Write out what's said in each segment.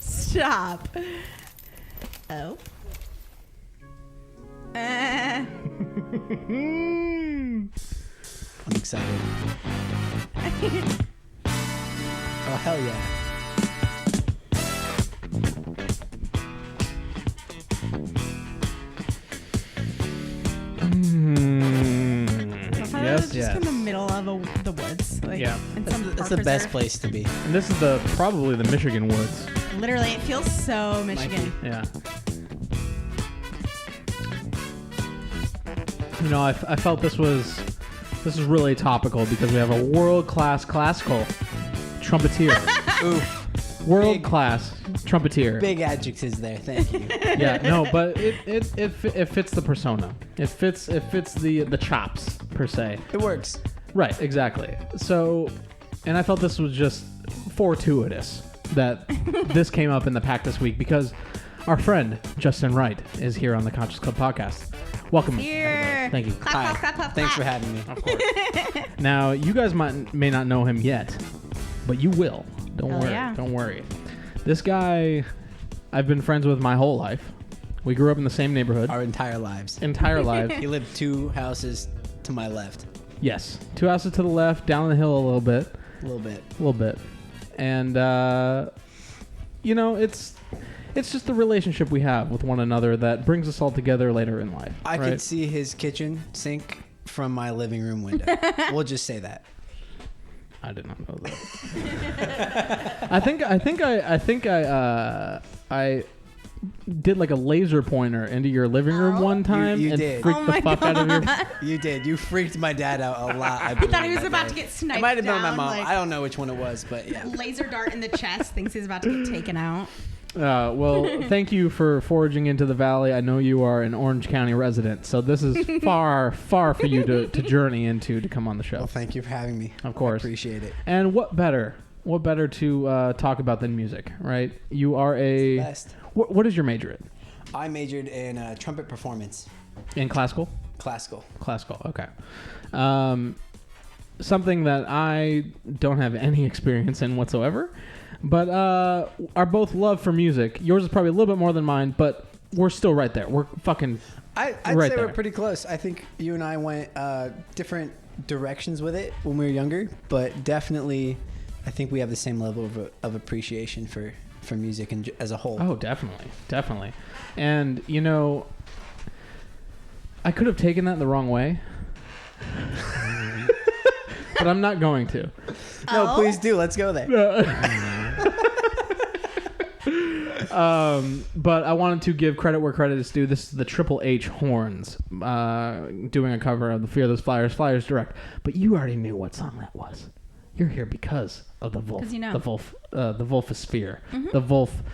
Stop. Oh. I'm excited. Oh, hell yeah. Yes, just in the middle of the woods. Like, yeah. That's the best place to be. And this is probably the Michigan woods. Literally, it feels so Michigan. Yeah. You know, I felt this was really topical because we have a world-class classical trumpeter. Oof. World-class trumpeter. Big adjectives there. Thank you. Yeah, no, but it fits the persona. It fits the chops per se. It works. Right, exactly. So, and I felt this was just fortuitous that this came up in the pack this week because our friend Justin Wright is here on the Conscious Club podcast. Welcome. Here. Thank you. Clap, clap, clap, Thanks clap. for having me. Of course. Now, you guys may not know him yet, but you will. Don't worry. Yeah. Don't worry. This guy, I've been friends with my whole life. We grew up in the same neighborhood. Our entire lives. Entire lives. He lived 2 houses to my left. Yes. 2 houses to the left, down the hill a little bit. A little bit. And, you know, it's just the relationship we have with one another that brings us all together later in life. I right? could see his kitchen sink from my living room window. We'll just say that. I did not know that. I think I did like a laser pointer into your living room one time You and did. freaked the fuck out of your. You did. You freaked my dad out a lot. I He thought he was about to get sniped. It might have been my down, mom. like, I don't know which one it was, but yeah. laser dart in the chest. Thinks he's about to get taken out. Well, thank you for foraging into the valley. I know you are an Orange County resident, so this is far for you to journey into to come on the show. Well, thank you for having me. Of course. I appreciate it. And what better to talk about than music, right? You are a... Best. What is your major in? I majored in trumpet performance. In classical? Classical. Classical, okay. Something that I don't have any experience in whatsoever, but our both love for music. Yours is probably a little bit more than mine, but we're still right there. We're fucking I'd right say there. we're pretty close. I think you and I went different directions with it when we were younger, but definitely I think we have the same level of appreciation for music and as a whole. Oh, definitely. And, you know, I could have taken that the wrong way, but I'm not going to. No, please do. Let's go there. But I wanted to give credit where credit is due. This is the Triple H Horns doing a cover of the Fearless Flyers Direct. But you already knew what song that was. You're here because of the Vulf, you know. the Vulfosphere, the Vulf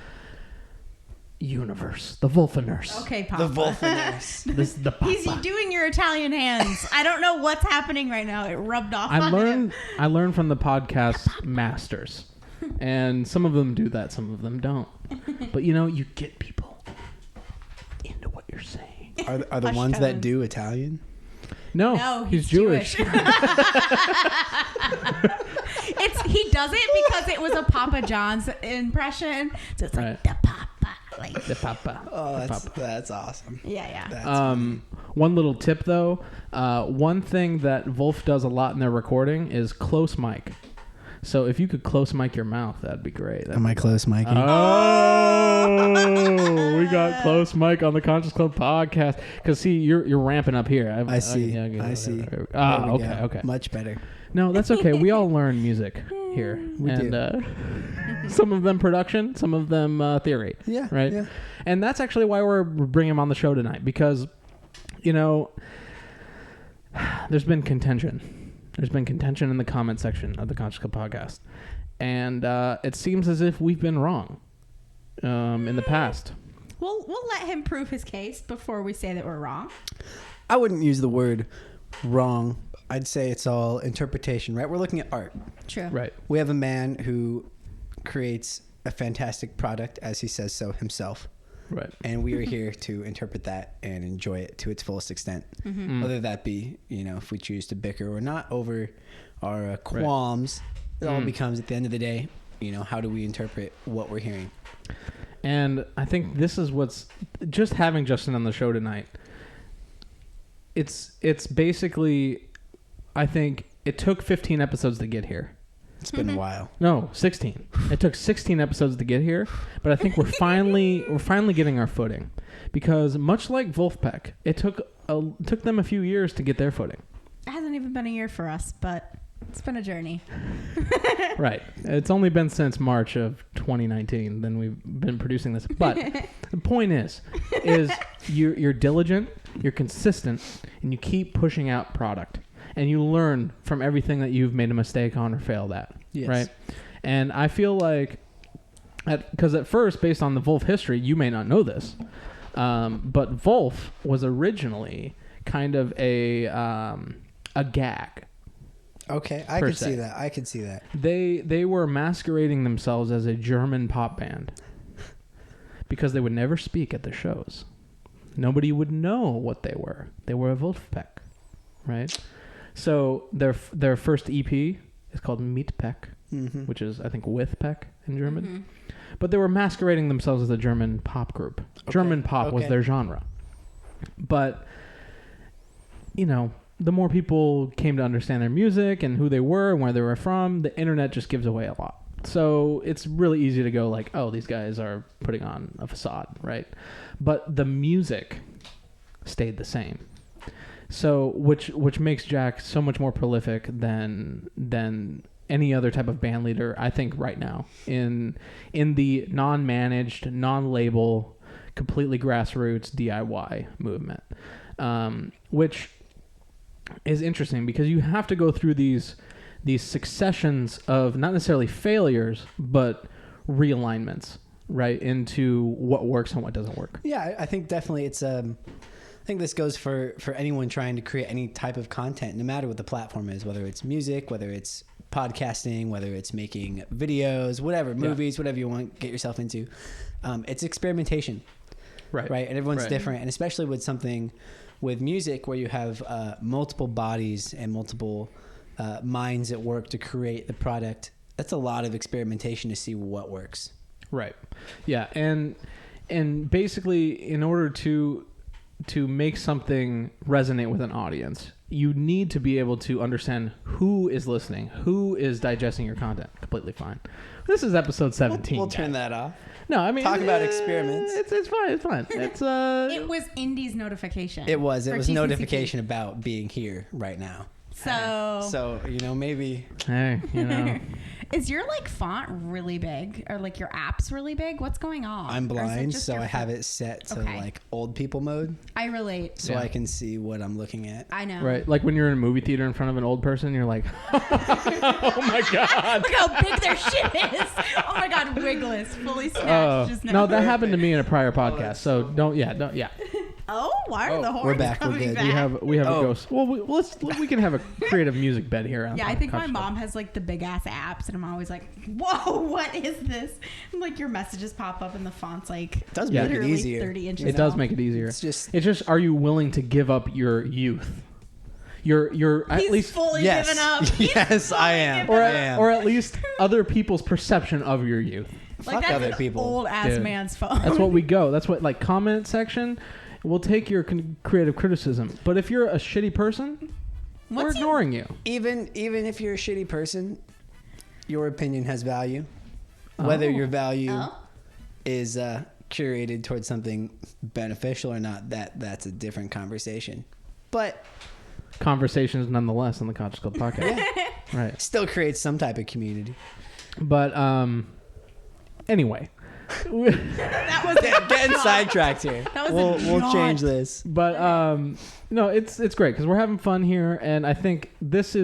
universe, the Vulfiniverse. Okay, Papa. The Vulfpeck. This is the Papa. He's doing your Italian hands. I don't know what's happening right now. It rubbed off on him. I learned from the podcast masters, and some of them do that, some of them don't. But you know, you get people into what you're saying. Are the Hush ones that tones. do Italian? No, he's Jewish. He does it because it was a Papa John's impression. So it's like Right. the Papa. Like, The Papa. Oh, The that's Papa. awesome. yeah. That's funny. One little tip though, one thing that Vulf does a lot in their recording is close mic. So if you could close mic your mouth, that'd be great. Am I close, Mikey? Oh, we got close mic on the Conscious Club podcast. Because see, you're ramping up here. I see. I see. Ah, There we go. okay. Much better. No, that's okay. We all learn music here. We do. Some of them production, some of them theory. Yeah. Right? Yeah. And that's actually why we're bringing him on the show tonight. Because, you know, there's been contention. There's been contention in the comment section of the Conscious Club podcast. And it seems as if we've been wrong in the past. We'll let him prove his case before we say that we're wrong. I wouldn't use the word wrong. I'd say it's all interpretation, right? We're looking at art. True. Right. We have a man who creates a fantastic product, as he says so himself. Right. And we are here to interpret that and enjoy it to its fullest extent. Whether that be, if we choose to bicker or not over our qualms, it all becomes, at the end of the day, how do we interpret what we're hearing? And I think this is what's just having Justin on the show tonight. It's basically, I think it took 15 episodes to get here. It's been a while. No, 16. It took 16 episodes to get here, but I think we're finally getting our footing, because much like Vulfpeck, it took them a few years to get their footing. It hasn't even been a year for us, but it's been a journey. Right. It's only been since March of 2019 then we've been producing this. But the point is you're diligent, you're consistent, and you keep pushing out product. And you learn from everything that you've made a mistake on or failed at. Yes. Right? And I feel like, because at first, based on the Vulf history, you may not know this, but Vulf was originally kind of a gag. Okay, I could see that. They were masquerading themselves as a German pop band because they would never speak at the shows. Nobody would know what they were. They were a Vulfpeck, right? So their first EP is called Meatpeck, which is, I think, with Peck in German. But they were masquerading themselves as a German pop group. Okay. German pop was their genre. But, the more people came to understand their music and who they were and where they were from, the internet just gives away a lot. So it's really easy to go like, oh, these guys are putting on a facade, right? But the music stayed the same. So, which makes Jack so much more prolific than any other type of band leader, I think, right now in the non-managed, non-label, completely grassroots DIY movement, which is interesting because you have to go through these successions of not necessarily failures, but realignments, right, into what works and what doesn't work. Yeah, I think definitely it's I think this goes for anyone trying to create any type of content, no matter what the platform is, whether it's music, whether it's podcasting, whether it's making videos, whatever, movies, whatever you want to get yourself into. It's experimentation. Right. And everyone's different. And especially with music where you have multiple bodies and multiple minds at work to create the product, that's a lot of experimentation to see what works. Right. Yeah. And basically, in order to make something resonate with an audience, you need to be able to understand who is listening, who is digesting your content. Completely fine. This is episode 17. We'll turn that off. No, I mean, talk about experiments. It's fine. It's fine. It's It was Indy's notification. It was TCCP. notification about being here right now. So maybe. Hey, Is your font really big, or your app's really big? What's going on? I'm blind, so I have it set to old people mode. I relate. So I can see what I'm looking at. I know. Right, like when you're in a movie theater in front of an old person, you're like, oh my god, look how big their shit is. Oh my god, wigless, fully snatched just now. No, that happened to me in a prior podcast. So don't. Oh, why are the horns we're back. coming We're good. back? We have a ghost. Well, we can have a creative music bed here. Yeah, I think my mom has the big ass apps, and I'm always like, whoa, what is this? And your messages pop up, and the font's it does make it easier. 30 inches. It does make it easier. It's just are you willing to give up your youth? You're at He's least fully given up. Yes, I am. Or at least other people's perception of your youth. Fuck that's other an people. old ass man's phone. That's what we go. That's what comment section. We'll take your creative criticism, but if you're a shitty person, we're ignoring you. Even if you're a shitty person, your opinion has value. Whether your value is curated towards something beneficial or not, that's a different conversation. But conversations nonetheless on the Conscious Club podcast. Right. Still creates some type of community. But anyway. That was getting sidetracked here. We'll change this. But no, it's great because we're having fun here, and I think this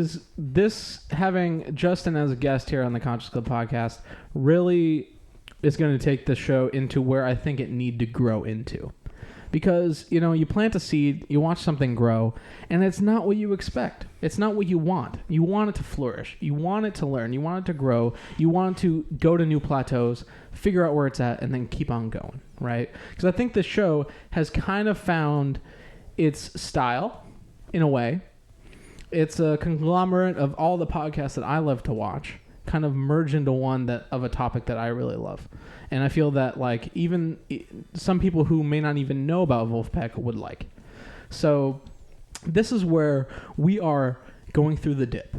having Justin as a guest here on the Conscious Club podcast really is going to take the show into where I think it need to grow into, Because, you plant a seed, you watch something grow, and it's not what you expect. It's not what you want. You want it to flourish. You want it to learn. You want it to grow. You want it to go to new plateaus, figure out where it's at, and then keep on going, right? Because I think this show has kind of found its style, in a way. It's a conglomerate of all the podcasts that I love to watch, kind of merge into one of a topic that I really love. And I feel that even some people who may not even know about Vulfpeck would like. So this is where we are going through the dip,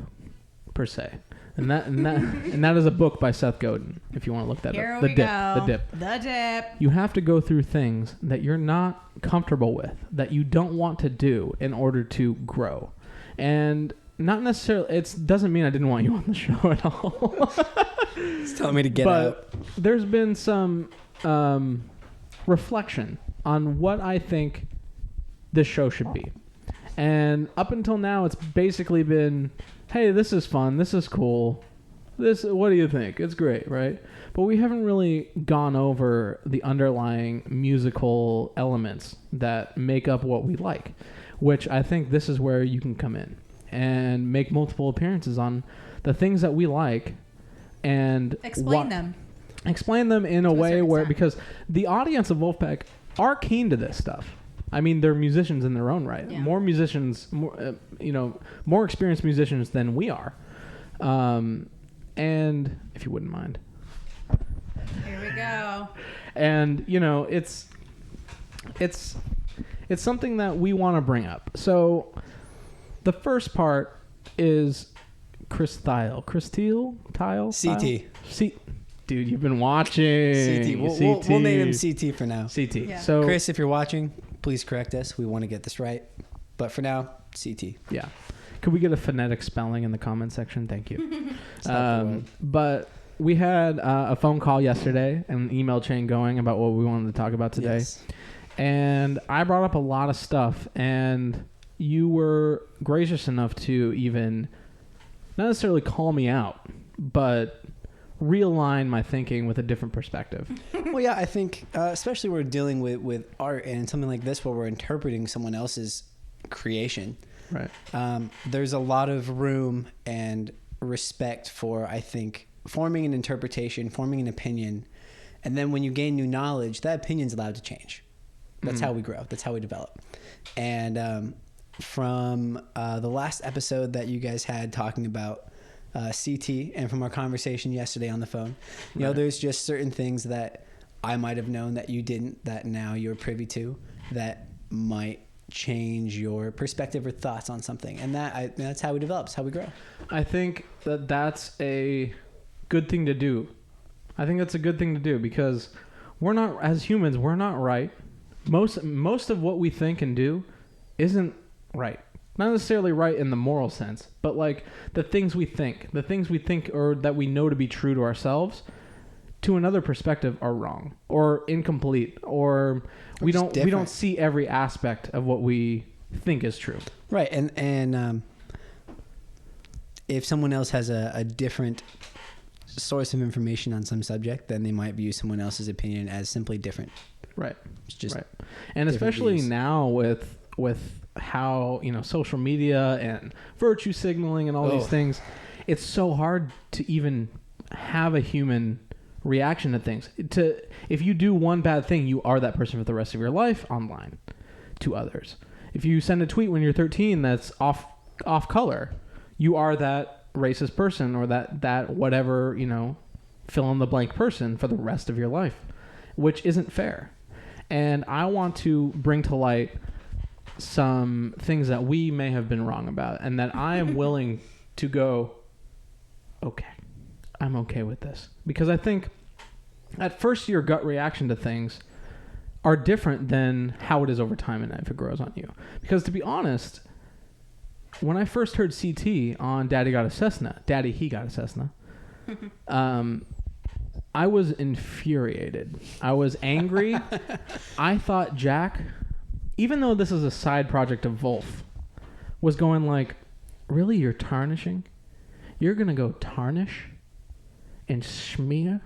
per se. And that is a book by Seth Godin, if you want to look that up. The Dip. You have to go through things that you're not comfortable with, that you don't want to do in order to grow. And not necessarily, it doesn't mean I didn't want you on the show at all. It's telling me to get out. There's been some reflection on what I think this show should be. And up until now, it's basically been, hey, this is fun. This is cool. What do you think? It's great, right? But we haven't really gone over the underlying musical elements that make up what we like, which I think this is where you can come in and make multiple appearances on the things that we like and explain them. Explain them in a way where, because the audience of Vulfpeck are keen to this stuff. I mean, they're musicians in their own right. Yeah. More musicians, more experienced musicians than we are. And if you wouldn't mind. Here we go. And, it's something that we want to bring up. So the first part is Chris Thiel. CT. Dude, you've been watching. CT. We'll name him CT for now. CT. Yeah. So Chris, if you're watching, please correct us. We want to get this right. But for now, CT. Yeah. Could we get a phonetic spelling in the comment section? Thank you. But we had a phone call yesterday and an email chain going about what we wanted to talk about today. Yes. And I brought up a lot of stuff, and you were gracious enough to even not necessarily call me out, but realign my thinking with a different perspective. Well, yeah, I think especially we're dealing with art and something like this where we're interpreting someone else's creation. Right. There's a lot of room and respect for, I think, forming an interpretation, forming an opinion, and then when you gain new knowledge, that opinion's allowed to change. That's how we grow. That's how we develop. And from the last episode that you guys had talking about CT, and from our conversation yesterday on the phone, you know, there's just certain things that I might have known that you didn't, that now you're privy to, that might change your perspective or thoughts on something. And that's how we develop. That's how we grow. I think that's a good thing to do. I think that's a good thing to do because we're not, as humans, we're not right. Most of what we think and do isn't right. Not necessarily right in the moral sense, but like the things we think or that we know to be true to ourselves, to another perspective are wrong or incomplete, or we don't see every aspect of what we think is true. Right. And if someone else has a different source of information on some subject, then they might view someone else's opinion as simply different. Right. It's just right. And especially views. Now with how, social media and virtue signaling and all these things, it's so hard to even have a human reaction to things. If you do one bad thing, you are that person for the rest of your life online to others. If you send a tweet when you're 13 that's off color, you are that racist person or that whatever, fill in the blank person for the rest of your life, which isn't fair. And I want to bring to light some things that we may have been wrong about, and that I am willing to go, okay, I'm okay with this. Because I think at first your gut reaction to things are different than how it is over time and if it grows on you. Because to be honest, when I first heard CT on Daddy, He Got a Cessna, I was infuriated. I was angry. I thought Jack, even though this is a side project of Vulf, was going like, really, you're tarnishing? You're going to go tarnish and smear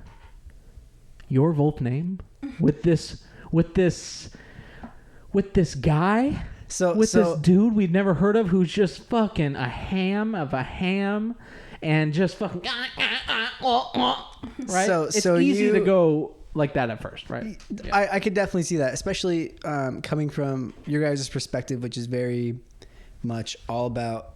your Vulf name with this with this guy, this dude we've never heard of, who's just fucking a ham of a ham, and just fucking right. It's easy to go like that at first, right? Yeah. I could definitely see that, especially coming from your guys' perspective, which is very much all about,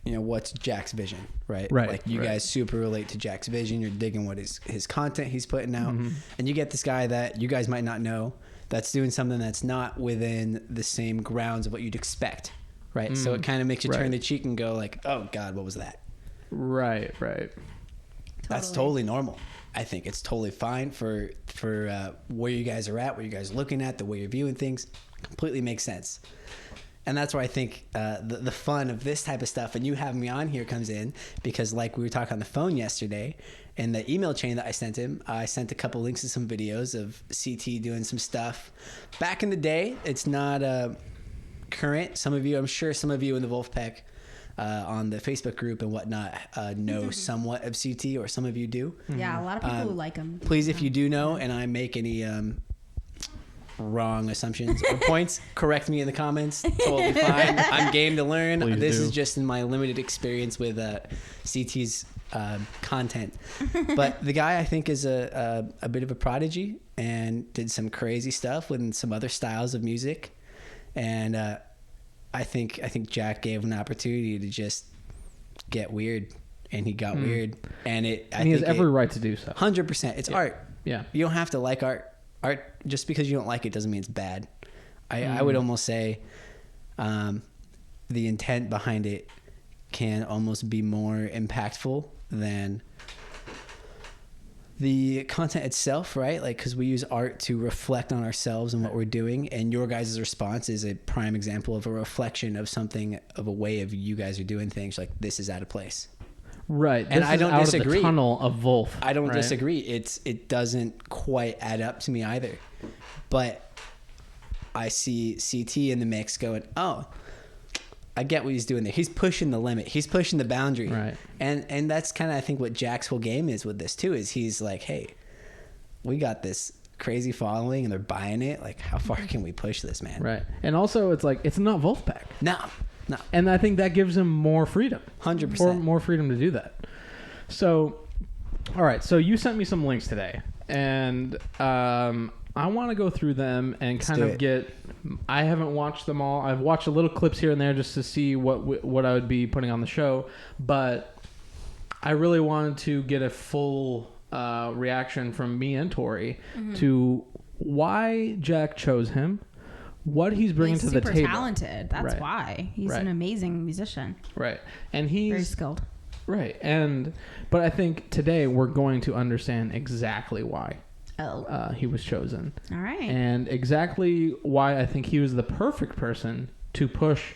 what's Jack's vision, right? Like you guys super relate to Jack's vision. You're digging what his content he's putting out, and you get this guy that you guys might not know that's doing something that's not within the same grounds of what you'd expect, right? So it kind of makes you turn the cheek and go like, oh God, what was that? Right. That's totally normal. I think it's totally fine for where you guys are at, what you guys are looking at, the way you're viewing things. Completely makes sense. And that's where I think the fun of this type of stuff and you having me on here comes in, because like we were talking on the phone yesterday, in the email chain that I sent him, I sent a couple links to some videos of CT doing some stuff. Back in the day, it's not current. I'm sure some of you in the Vulfpeck on the Facebook group and whatnot know somewhat of CT, or some of you do. Yeah, a lot of people who like him. Please, if you do know and I make any wrong assumptions or points, correct me in the comments. Totally fine. I'm game to learn. Please this do. is just in my limited experience with CT's content. But the guy, I think, is a bit of a prodigy and did some crazy stuff with some other styles of music. And I think Jack gave him an opportunity to just get weird, and he got weird. And he has every right to do so. 100%. It's art. Yeah. You don't have to like art. Art, just because you don't like it doesn't mean it's bad. I would almost say the intent behind it can almost be more impactful than the content itself, right? Like, because we use art to reflect on ourselves and what we're doing, and your guys' response is a prime example of a reflection of something, of a way of you guys are doing things. Like, this is out of place. Right. And I don't disagree. Of the tunnel of Vulf. I don't disagree. It doesn't quite add up to me either. But I see CT in the mix going, oh, I get what he's doing there. He's pushing the limit. He's pushing the boundary. Right. And that's kind of, I think, what Jack's whole game is with this too, is he's like, hey, we got this crazy following and they're buying it. Like, how far can we push this, man? Right. And also, it's like, it's not Vulfpeck. No. And I think that gives him more freedom. 100%. More freedom to do that. So, all right. So you sent me some links today, and I want to go through them and kind of get. I haven't watched them all. I've watched a little clips here and there just to see what I would be putting on the show, but I really wanted to get a full reaction from me and Tori to why Jack chose him. What he's bringing to the table. He's super talented. That's why. He's an amazing musician. Right. And he's very skilled. Right. But I think today we're going to understand exactly why he was chosen. All right. And exactly why I think he was the perfect person to push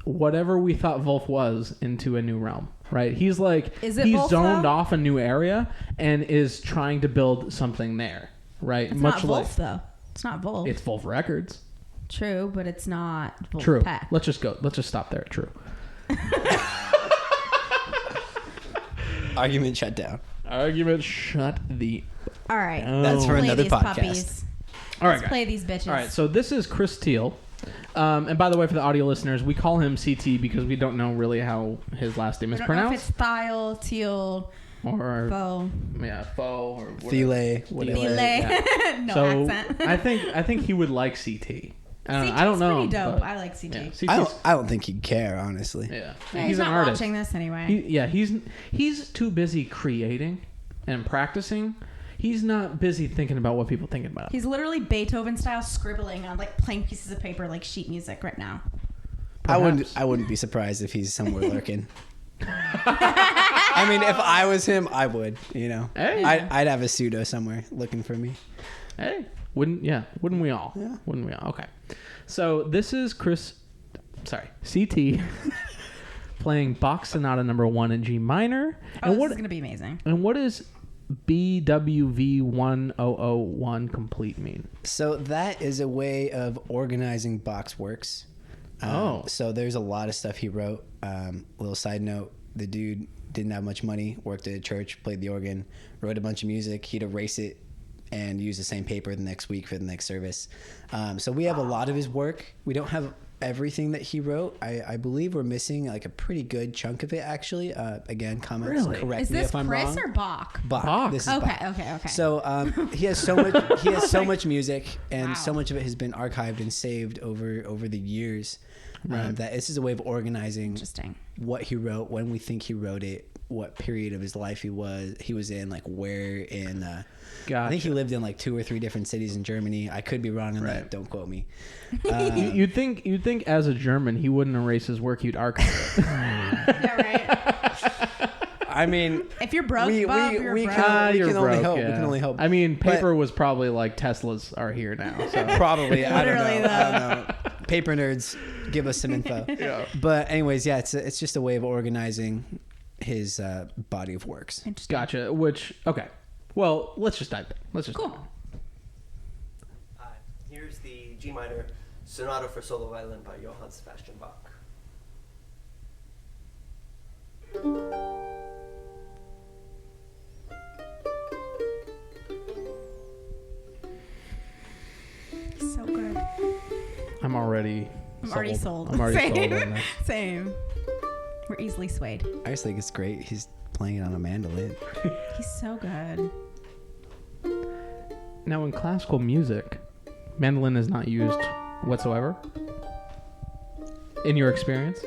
whatever we thought Vulf was into a new realm. Right. He's like, he's Vulf, zoned though? off a new area and is trying to build something there. Right. It's not Vulf, though. It's not Vulf. It's Vulf Records. True, but it's not Vulfpeck. True. Let's just stop there. True. Argument shut down. Argument shut the... All right. That's for another podcast. Puppies. All right, Let's play these bitches. All right, so this is Chris Teal. And by the way, for the audio listeners, we call him CT because we don't know really how his last name is pronounced. Know if it's Thile, Teal, or Faux. Yeah, Faux or Thiele. whatever. Yeah. No so accent. I think he would like CT. I CT's don't know. pretty dope. but- I like CT. Yeah, I don't think he'd care, honestly. Yeah, He's an not artist. watching this anyway. He's too busy creating and practicing. He's not busy thinking about what people think about. He's literally Beethoven style scribbling on like plain pieces of paper like sheet music right now. Perhaps. I wouldn't be surprised if he's somewhere lurking. I mean, if I was him, I would. Hey. I'd have a pseudo somewhere looking for me. Hey, wouldn't we all? Yeah. Wouldn't we all? Okay. So this is CT playing Bach Sonata Number 1 in G minor. This is gonna be amazing. And what does BWV 1001 complete mean? So that is a way of organizing Bach's works. So there's a lot of stuff he wrote. Little side note: the dude didn't have much money, worked at a church, played the organ, wrote a bunch of music. He'd erase it and use the same paper the next week for the next service. So we have a lot of his work. We don't have everything that he wrote. I believe we're missing like a pretty good chunk of it, actually. Again, comments, Really? correct Is me this if I'm Chris wrong. or Bach? Bach. This is Okay, Bach. okay. So he has so much. He has so much music, and Wow. so much of it has been archived and saved over the years. That this is a way of organizing Interesting. what he wrote, when we think he wrote it, what period of his life he was in, like where in. I think he lived in like 2 or 3 different cities in Germany. I could be wrong on that. Don't quote me. You'd think as a German he wouldn't erase his work. He'd archive it. Yeah, right. I mean, If you're broke, we Bob, you're we broke. can You're only broke, hope. yeah. We can only hope. I mean, paper But- was probably like Teslas are here now. So. Probably. I don't Literally, know. I don't know. Paper nerds, give us some info. Yeah. But anyways, yeah, it's just a way of organizing his body of works. Interesting. Gotcha. Which okay. Well, let's just dive in. Let's just Cool. Here's the G minor Sonata for Solo Violin by Johann Sebastian Bach. So good. I'm already sold. I'm already Same. sold on this. Same. We're easily swayed. I just think it's great. He's playing it on a mandolin. He's so good. Now, in classical music, mandolin is not used whatsoever. In your experience?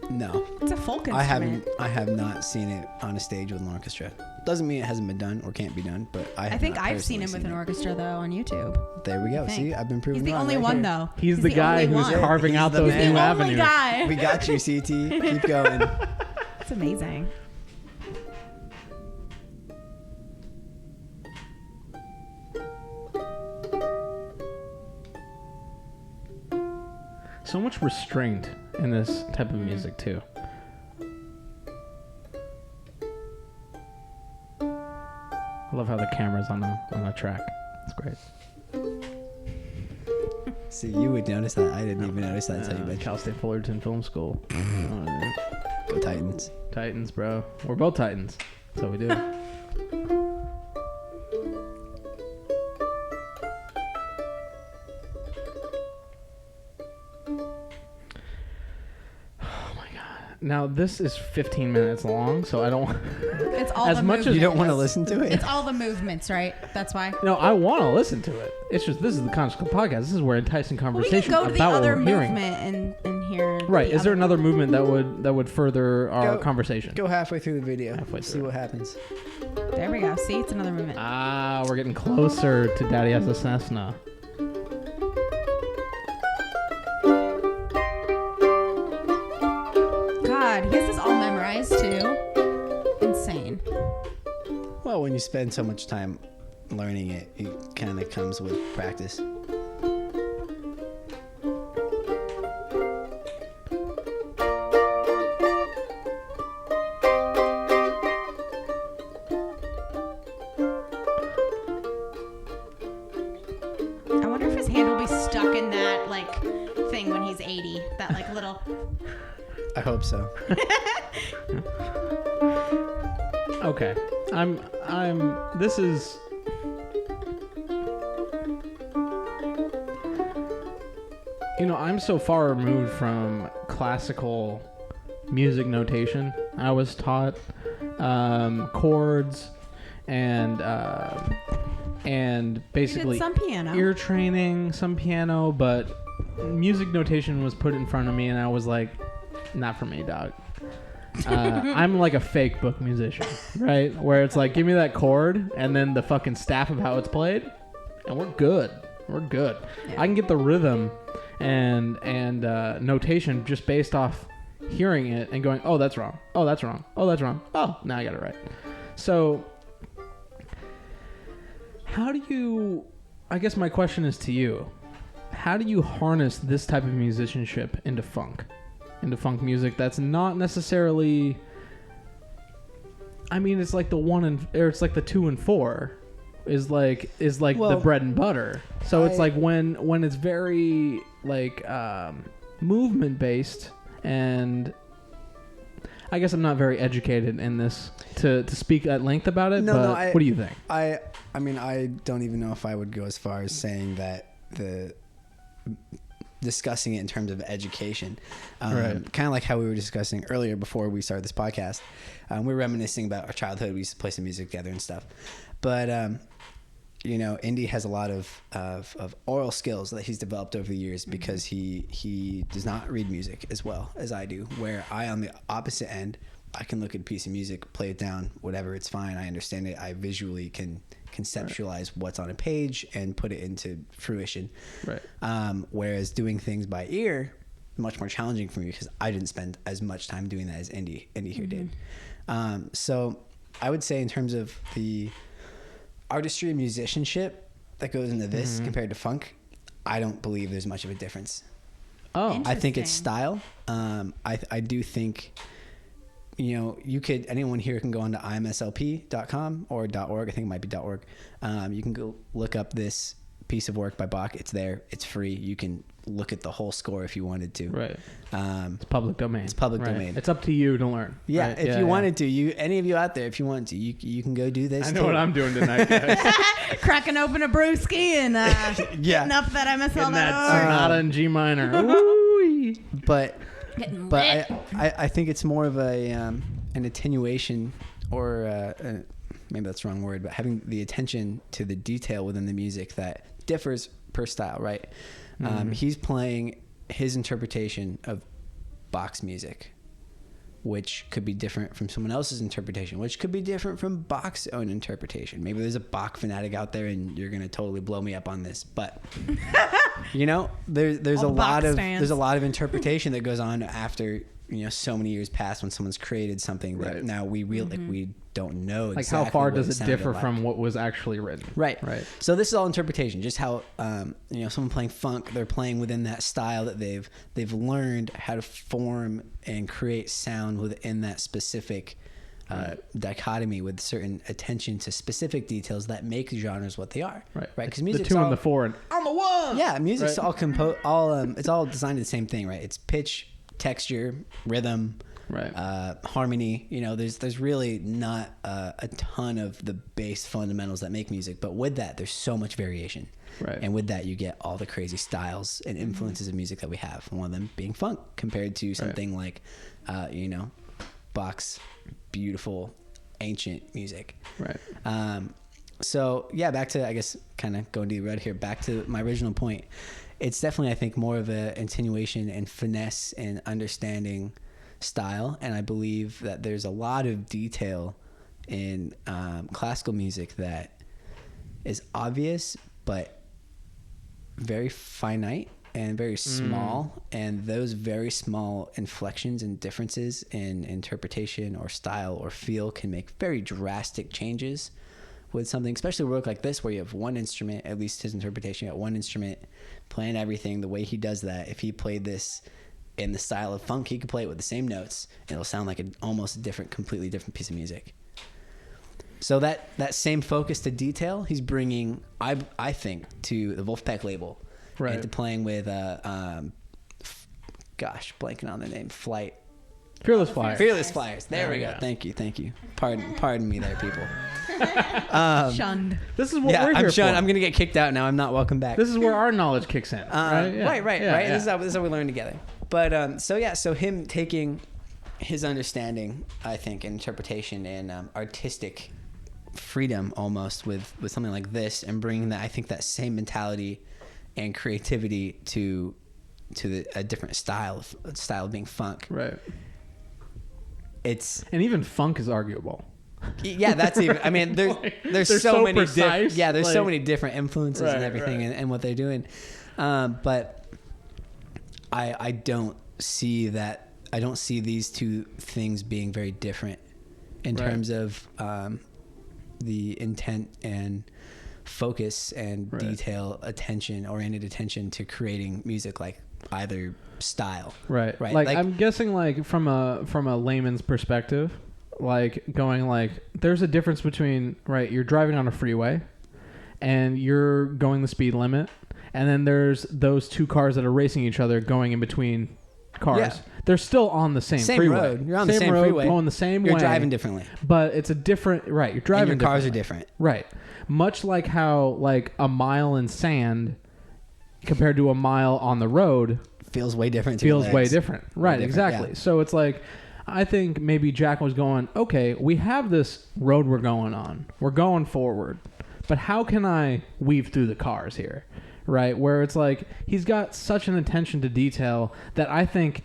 No, It's a folk instrument. I have not seen it on a stage with an orchestra. Doesn't mean it hasn't been done or can't be done, but I think I've seen him with an orchestra though on YouTube. There we go. I think. See, I've been proven He's the wrong only right one here. though. He's the guy only who's one. carving He's out the those man. new the only avenues. guy. We got you, CT. Keep going. It's amazing. So much restraint in this type of music too. I love how the camera's on a track. It's great. See, you would notice that. I didn't even notice that until you mentioned. Cal State Fullerton Film School. Go Titans. Titans, bro. We're both Titans. That's what we do. Oh my god. Now this is 15 minutes long, so I don't. It's all As the much as- You movements. don't want to listen to it? It's all the movements, right? That's why. No, I want to listen to it. It's just this is the Conscious Club podcast. This is where enticing Well, we conversation can go to the about what other we're hearing. movement and hear. Right? the Is there other- another movement that would further our Go- conversation? Go halfway through the video. Halfway See through. what happens. There we go. See, it's another movement. Ah, we're getting closer to Daddy Has a Cessna. God, he has this all memorized too. Insane. Well, when you spend so much time learning it, it kind of comes with practice. I wonder if his hand will be stuck in that like thing when he's 80. That like little. I hope so. Okay. This is. I'm so far removed from classical music notation. I was taught chords and You basically did some piano. ear training, some piano, but music notation was put in front of me, and I was like, not for me, dog. I'm like a fake book musician, right? Where it's like, give me that chord and then the fucking staff of how it's played, and we're good. We're good. Yeah. I can get the rhythm and notation just based off hearing it and going, oh, that's wrong. Oh, that's wrong. Oh, that's wrong. Oh, now I got it right. So, how do you? I guess my question is to you. How do you harness this type of musicianship into funk music that's not necessarily, I mean, it's like it's like the 2 and 4 is like Well, the bread and butter. So it's like when it's very like movement based, and I guess I'm not very educated in this to speak at length about it. No, but no, what do you think? I mean, I don't even know if I would go as far as saying that discussing it in terms of education. Kind of like how we were discussing earlier before we started this podcast. We were reminiscing about our childhood. We used to play some music together and stuff. But, you know, Indy has a lot of oral skills that he's developed over the years because he does not read music as well as I do, where I, on the opposite end, I can look at a piece of music, play it down, whatever, it's fine. I understand it. I visually can conceptualize what's on a page and put it into fruition. Right. Whereas doing things by ear, much more challenging for me because I didn't spend as much time doing that as Indy here did. So I would say in terms of the artistry and musicianship that goes into this compared to funk, I don't believe there's much of a difference. Oh, I think it's style. I do think, you know, anyone here can go onto imslp.com or .org. I think it might be .org. You can go look up this piece of work by Bach. It's there. It's free. You can look at the whole score if you wanted to. Right. It's public domain. It's public domain. It's up to you to learn. Yeah. Right? If you wanted to, any of you out there, if you wanted to, you can go do this. I know what I'm doing tonight, guys. Cracking open a brewski and getting up that Getting that MSL.org. sonata in G minor. Ooh-wee. But lit. I think it's more of an attenuation or maybe that's the wrong word, but having the attention to the detail within the music that differs per style, right? He's playing his interpretation of Bach's music, which could be different from someone else's interpretation, which could be different from Bach's own interpretation. Maybe there's a Bach fanatic out there and you're going to totally blow me up on this, but you know, there's a lot of interpretation that goes on after, you know, so many years pass when someone's created something that now we don't know Like exactly how far what does it sounded differ like. from what was actually written? Right. So this is all interpretation. Just how you know, someone playing funk, they're playing within that style that they've learned how to form and create sound within that specific dichotomy with certain attention to specific details that make genres what they are. Right. Because music's the 2 all, and the 4 and I'm the 1. Yeah, music's all it's all designed to the same thing, right? It's pitch, texture, rhythm, harmony. You know, there's really not a ton of the base fundamentals that make music, but with that there's so much variation, and with that you get all the crazy styles and influences of music that we have, one of them being funk compared to something like you know, Bach's beautiful ancient music. So yeah, back to, I guess, kind of going to the red here, back to my original point. It's definitely, I think, more of a attenuation and finesse and understanding style. And I believe that there's a lot of detail in classical music that is obvious, but very finite and very small. And those very small inflections and differences in interpretation or style or feel can make very drastic changes with something, especially work like this where you have one instrument, at least his interpretation, you got one instrument playing everything the way he does that. If he played this in the style of funk, he could play it with the same notes and it'll sound like almost different, completely different piece of music. So that same focus to detail he's bringing, I think, to the Vulfpeck label, and to playing with blanking on the name, Fearless Flyers. Fearless Flyers. There we go. Thank you. Pardon me there, people. Shunned. This is what we're here for. I'm gonna get kicked out now. I'm not welcome back. This is where our knowledge kicks in. Right. Yeah. This is how we learn together. But so him taking his understanding, I think, and interpretation and artistic freedom almost with something like this, and bringing that, I think, that same mentality and creativity to a different style of being funk. Right. And even funk is arguable. Yeah, that's even. I mean, there's so many different. Yeah, there's so many different influences and everything, and what they're doing. But I don't see that. I don't see these two things being very different in terms of the intent and focus and detail, oriented attention to creating music like either style. Right. Like I'm guessing, like from a layman's perspective, like going like there's a difference between you're driving on a freeway and you're going the speed limit, and then there's those two cars that are racing each other going in between cars. Yeah. They're still on the same freeway. road. You're on the same road, freeway. going the same way. You're driving differently. But it's a different, right, you're driving And your cars are differently. different. Right. Much like how like a mile in sand compared to a mile on the road Feels way different to your feels way legs. different. Right, different, exactly. yeah. So it's like, I think maybe Jack was going, okay, we have this road we're going on. We're going forward. But how can I weave through the cars here? Right? Where it's like, he's got such an attention to detail that I think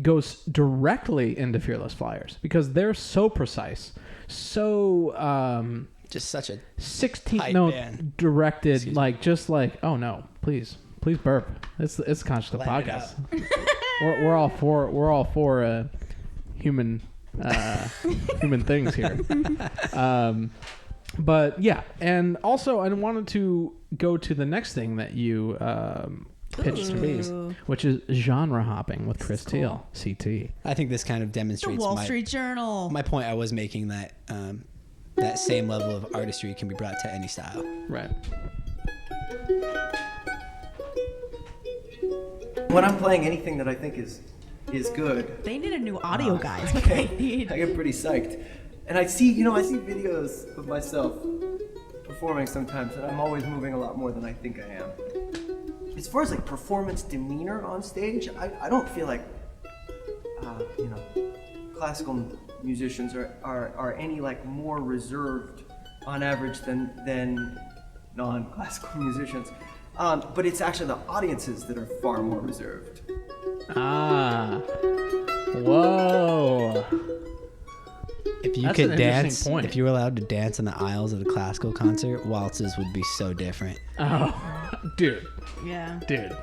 goes directly into Fearless Flyers because they're so precise, so Just such a 16th Tight note band. directed, Excuse like just like, oh no, please burp. It's the Conscious Club Let it podcast. we're all for human human things here. But yeah, and also I wanted to go to the next thing that you pitched to me, Ooh. which is genre hopping with Chris cool. Teal, CT. I think this kind of The demonstrates Wall Street Journal. my point I was making that that same level of artistry can be brought to any style. Right. When I'm playing anything that I think is good, They need a new audio guy. Is what they need. I get pretty psyched. And I see videos of myself performing sometimes, and I'm always moving a lot more than I think I am. As far as like performance demeanor on stage, I don't feel like classical musicians are any like more reserved on average than non-classical musicians. But it's actually the audiences that are far more reserved. Ah. Whoa. If you That's could an dance, interesting point. if you were allowed to dance in the aisles of a classical concert, waltzes would be so different. Oh, dude. Yeah. Dude,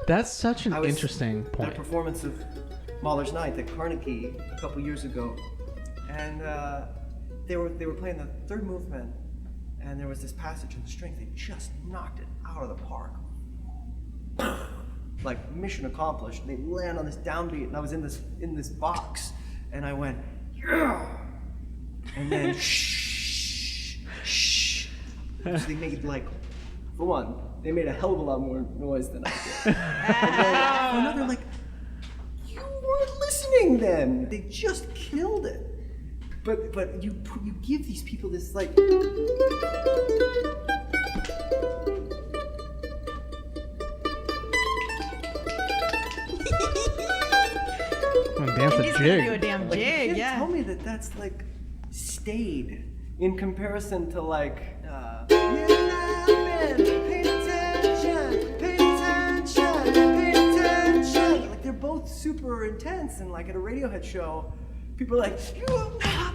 that's such an I was interesting At a point. performance of Mahler's Night at Carnegie a couple years ago, and they were playing the third movement, and there was this passage in the strings. They just knocked it out of the park, like mission accomplished. They land on this downbeat, and I was in this box, and I went yeah, and then shh. So they made like, for one, they made a hell of a lot more noise than I did. And then for another, like, you weren't listening then. They just killed it. But you give these people this like. Dance a He's gonna do a jig. damn Like, you jig. can't Yeah. tell me that that's like stayed in comparison to like. Pay attention, pay attention, pay attention. Like they're both super intense, and like at a Radiohead show, people are like, you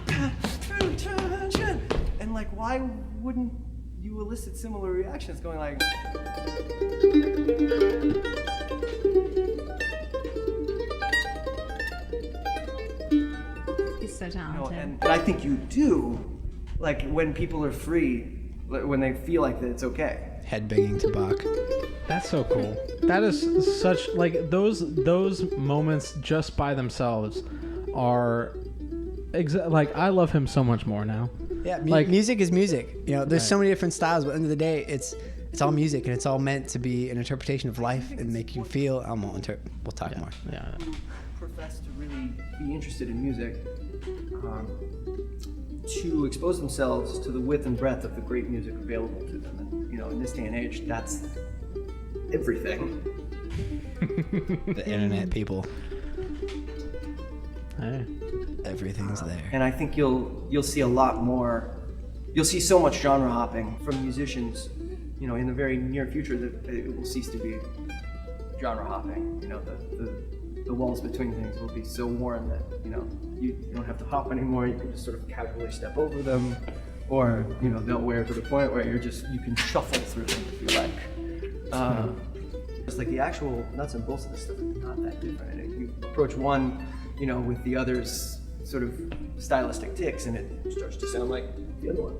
pay attention, and like why wouldn't you elicit similar reactions, going like. He's so You know, talented. and I think you do, like when people are free, when they feel like that it's okay. Headbanging to Bach. That's so cool. That is such like those moments just by themselves are like I love him so much more now. Yeah, Like- music is music. You know, there's so Right. many different styles, but at the end of the day, it's all music, and it's all meant to be an interpretation of life and make you feel. We'll talk more. Yeah. Profess to really be interested in music, to expose themselves to the width and breadth of the great music available to them. And you know, in this day and age, that's everything. The internet, people, Hey. everything's there. And I think you'll see a lot more. You'll see so much genre hopping from musicians, you know, in the very near future that it will cease to be genre hopping. You know, the walls between things will be so worn that you know you don't have to hop anymore. You can just sort of casually step over them, or you know they'll wear to the point where you can shuffle through them if you like. It's like the actual nuts and bolts of this stuff is not that different. And you approach one, you know, with the other's sort of stylistic ticks, and it starts to sound like the other one.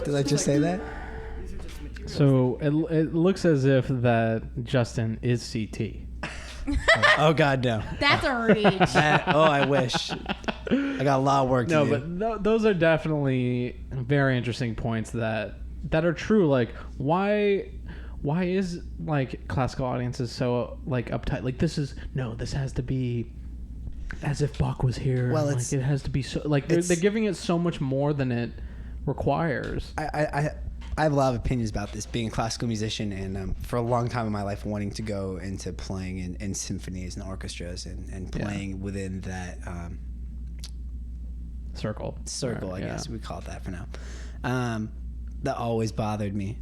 Did I just say that? These are just materials. So it looks as if that Justin is CT. Oh God, no. That's a reach. I wish. I got a lot of work to No, do. but those are definitely very interesting points that are true. Like, why why is like classical audiences so like uptight? Like this has to be as if Bach was here. Well, like, it has to be so like they're giving it so much more than it requires. I have a lot of opinions about this, being a classical musician, and for a long time in my life wanting to go into playing in symphonies and orchestras and playing within that circle, I guess we call it that for now. That always bothered me.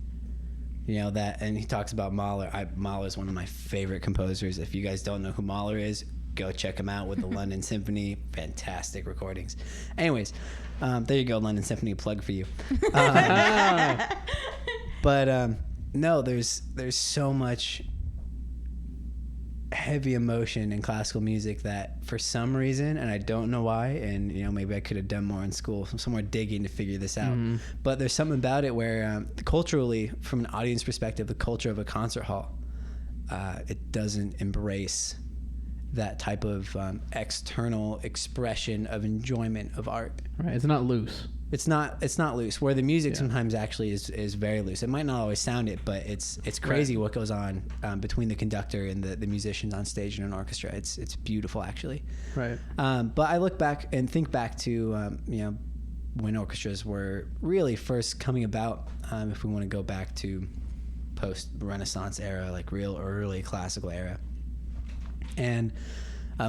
You know, that, and he talks about Mahler. Mahler is one of my favorite composers. If you guys don't know who Mahler is, go check him out with the London Symphony. Fantastic recordings. Anyways, there you go, London Symphony plug for you. But no, there's so much heavy emotion in classical music that for some reason, and I don't know why, and you know, maybe I could have done more in school, some more digging to figure this out. But there's something about it where culturally, from an audience perspective, the culture of a concert hall, it doesn't embrace that type of external expression of enjoyment of art. Right, it's not loose. It's not loose. Where the music sometimes actually is very loose. It might not always sound it, but it's crazy what goes on between the conductor and the musicians on stage in an orchestra. It's beautiful actually. Right. But I look back and think back to you know, when orchestras were really first coming about. If we want to go back to post-Renaissance era, like real early classical era, and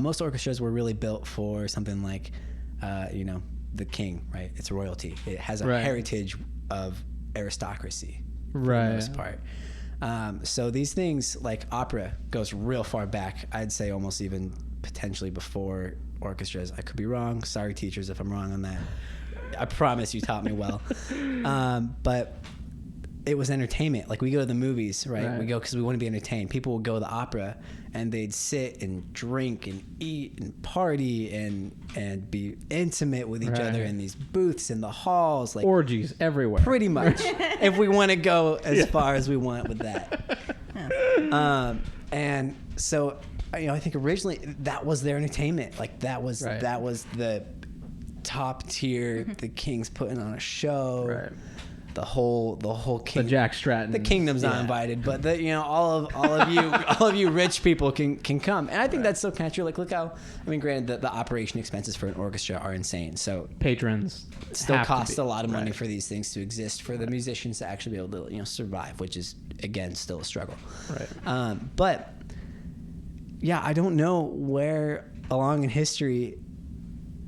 most orchestras were really built for something like you know, the king, right? It's royalty. It has a heritage of aristocracy for the most part. So these things like opera goes real far back. I'd say almost even potentially before orchestras. I could be wrong. Sorry, teachers, if I'm wrong on that. I promise you taught me well. But it was entertainment. Like we go to the movies, right? We go because we want to be entertained. People would go to the opera and they'd sit and drink and eat and party and be intimate with each other in these booths in the halls, like orgies everywhere. Pretty much, if we want to go as far as we want with that. And so, you know, I think originally that was their entertainment. Like that was the top tier. The king's putting on a show. Right. The whole king, the Jack Stratton, the kingdom's not invited, but the, you know, all of you rich people can come, and I think that's so kind of true. Like, look how, I mean, granted the operation expenses for an orchestra are insane, so patrons still cost a lot of money for these things to exist, for the musicians to actually be able to, you know, survive, which is again still a struggle. Right. But yeah, I don't know where along in history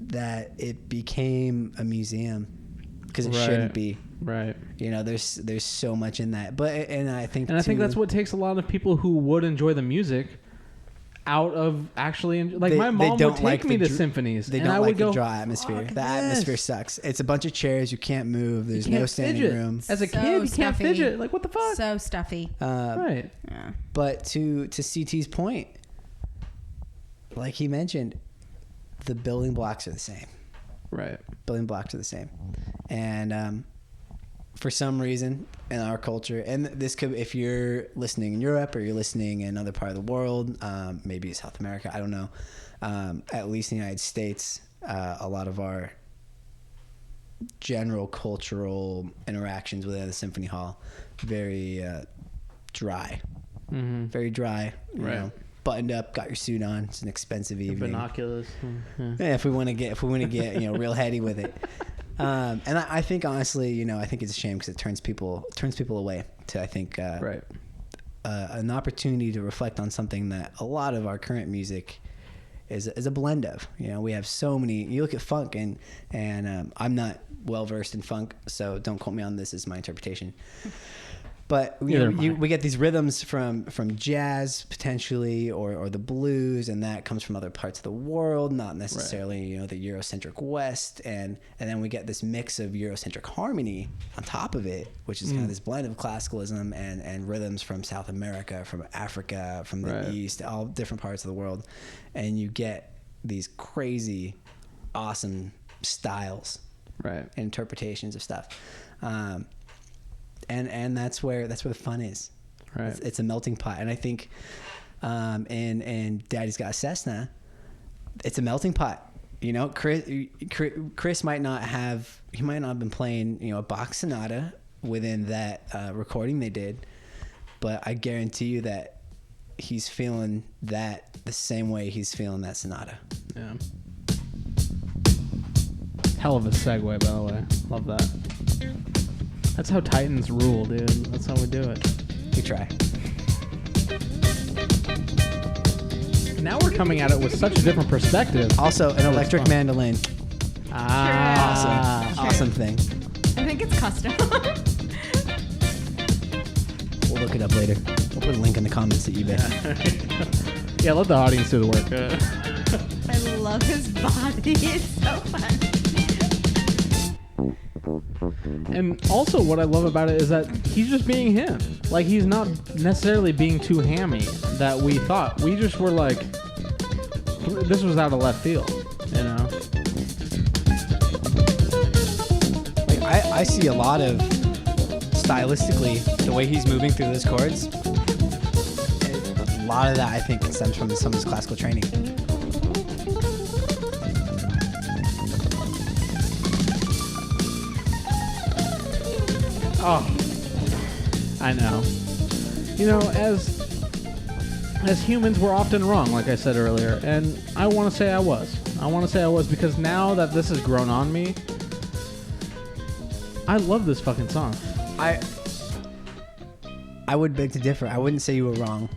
that it became a museum, because it shouldn't be. Right. You know, there's so much in that. But I think that's what takes a lot of people who would enjoy the music out of actually my mom would take me to symphonies. They don't like the dry atmosphere. The atmosphere sucks. It's a bunch of chairs. You can't move. There's no standing room. As a kid, you can't fidget. Like, what the fuck? So stuffy. Right. Yeah. But to CT's point, like he mentioned, the building blocks are the same. Right. Building blocks are the same. And for some reason in our culture, and this could, if you're listening in Europe or you're listening in another part of the world, maybe South America, I don't know, at least in the United States, a lot of our general cultural interactions within the symphony hall, very dry. Very dry, you know, buttoned up, got your suit on. It's an expensive evening. Binoculars. Yeah, if we want to get you know, real heady with it. And I think honestly, you know, I think it's a shame because it turns people away to, I think, an opportunity to reflect on something that a lot of our current music is a blend of. You know, we have so many. You look at funk, and I'm not well versed in funk, so don't quote me on this. Is my interpretation. But we get these rhythms from jazz potentially, or the blues, and that comes from other parts of the world, not necessarily you know, the Eurocentric West, and then we get this mix of Eurocentric harmony on top of it, which is kind of this blend of classicalism and rhythms from South America, from Africa, from the East, all different parts of the world, and you get these crazy, awesome styles, and interpretations of stuff. And that's where the fun is. Right. It's a melting pot. And I think in Daddy's Got a Cessna, it's a melting pot. You know, Chris might not have been playing, you know, a Bach sonata within that recording they did, but I guarantee you that he's feeling that the same way he's feeling that sonata. Yeah. Hell of a segue, by the way. Love that. That's how Titans rule, dude. That's how we do it. We try. Now we're coming at it with such a different perspective. Also, an electric fun. mandolin. Ah. Awesome thing. I think it's custom. We'll look it up later. We'll put a link in the comments to eBay. Yeah, let the audience do the work. I love his body. It's so fun. And also what I love about it is that he's just being him. Like, he's not necessarily being too hammy that we thought. We just were like, this was out of left field, you know? Like, I see a lot of, stylistically, the way he's moving through those chords. A lot of that, I think, stems from some of his classical training. Oh, I know. You know, as humans, we're often wrong, like I said earlier, and I want to say I was. Because now that this has grown on me, I love this fucking song. I would beg to differ. I wouldn't say you were wrong.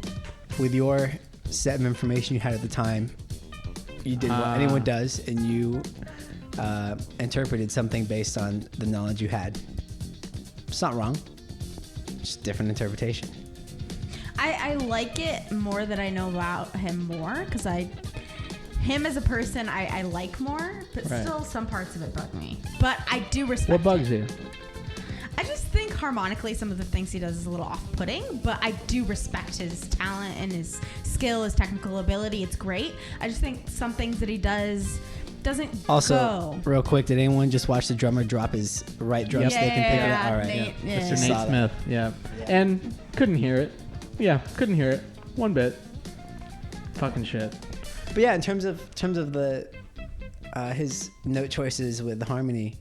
With your set of information you had at the time, you did what anyone does, and you interpreted something based on the knowledge you had. It's not wrong. Just different interpretation. I like it more that I know about him more, because him as a person I like more, but Right. still some parts of it bug me. But I do respect What bugs it. you? I just think harmonically some of the things he does is a little off-putting, but I do respect his talent and his skill, his technical ability. It's great. I just think some things that he does doesn't Also, go. real quick, did anyone just watch the drummer drop his right drumstick and pick it up? All right. Nate, yeah. Mr. Saw Nate that. Smith, yeah. And couldn't hear it. Yeah, couldn't hear it. One bit. Fucking shit. But yeah, in terms of the his note choices with the harmony,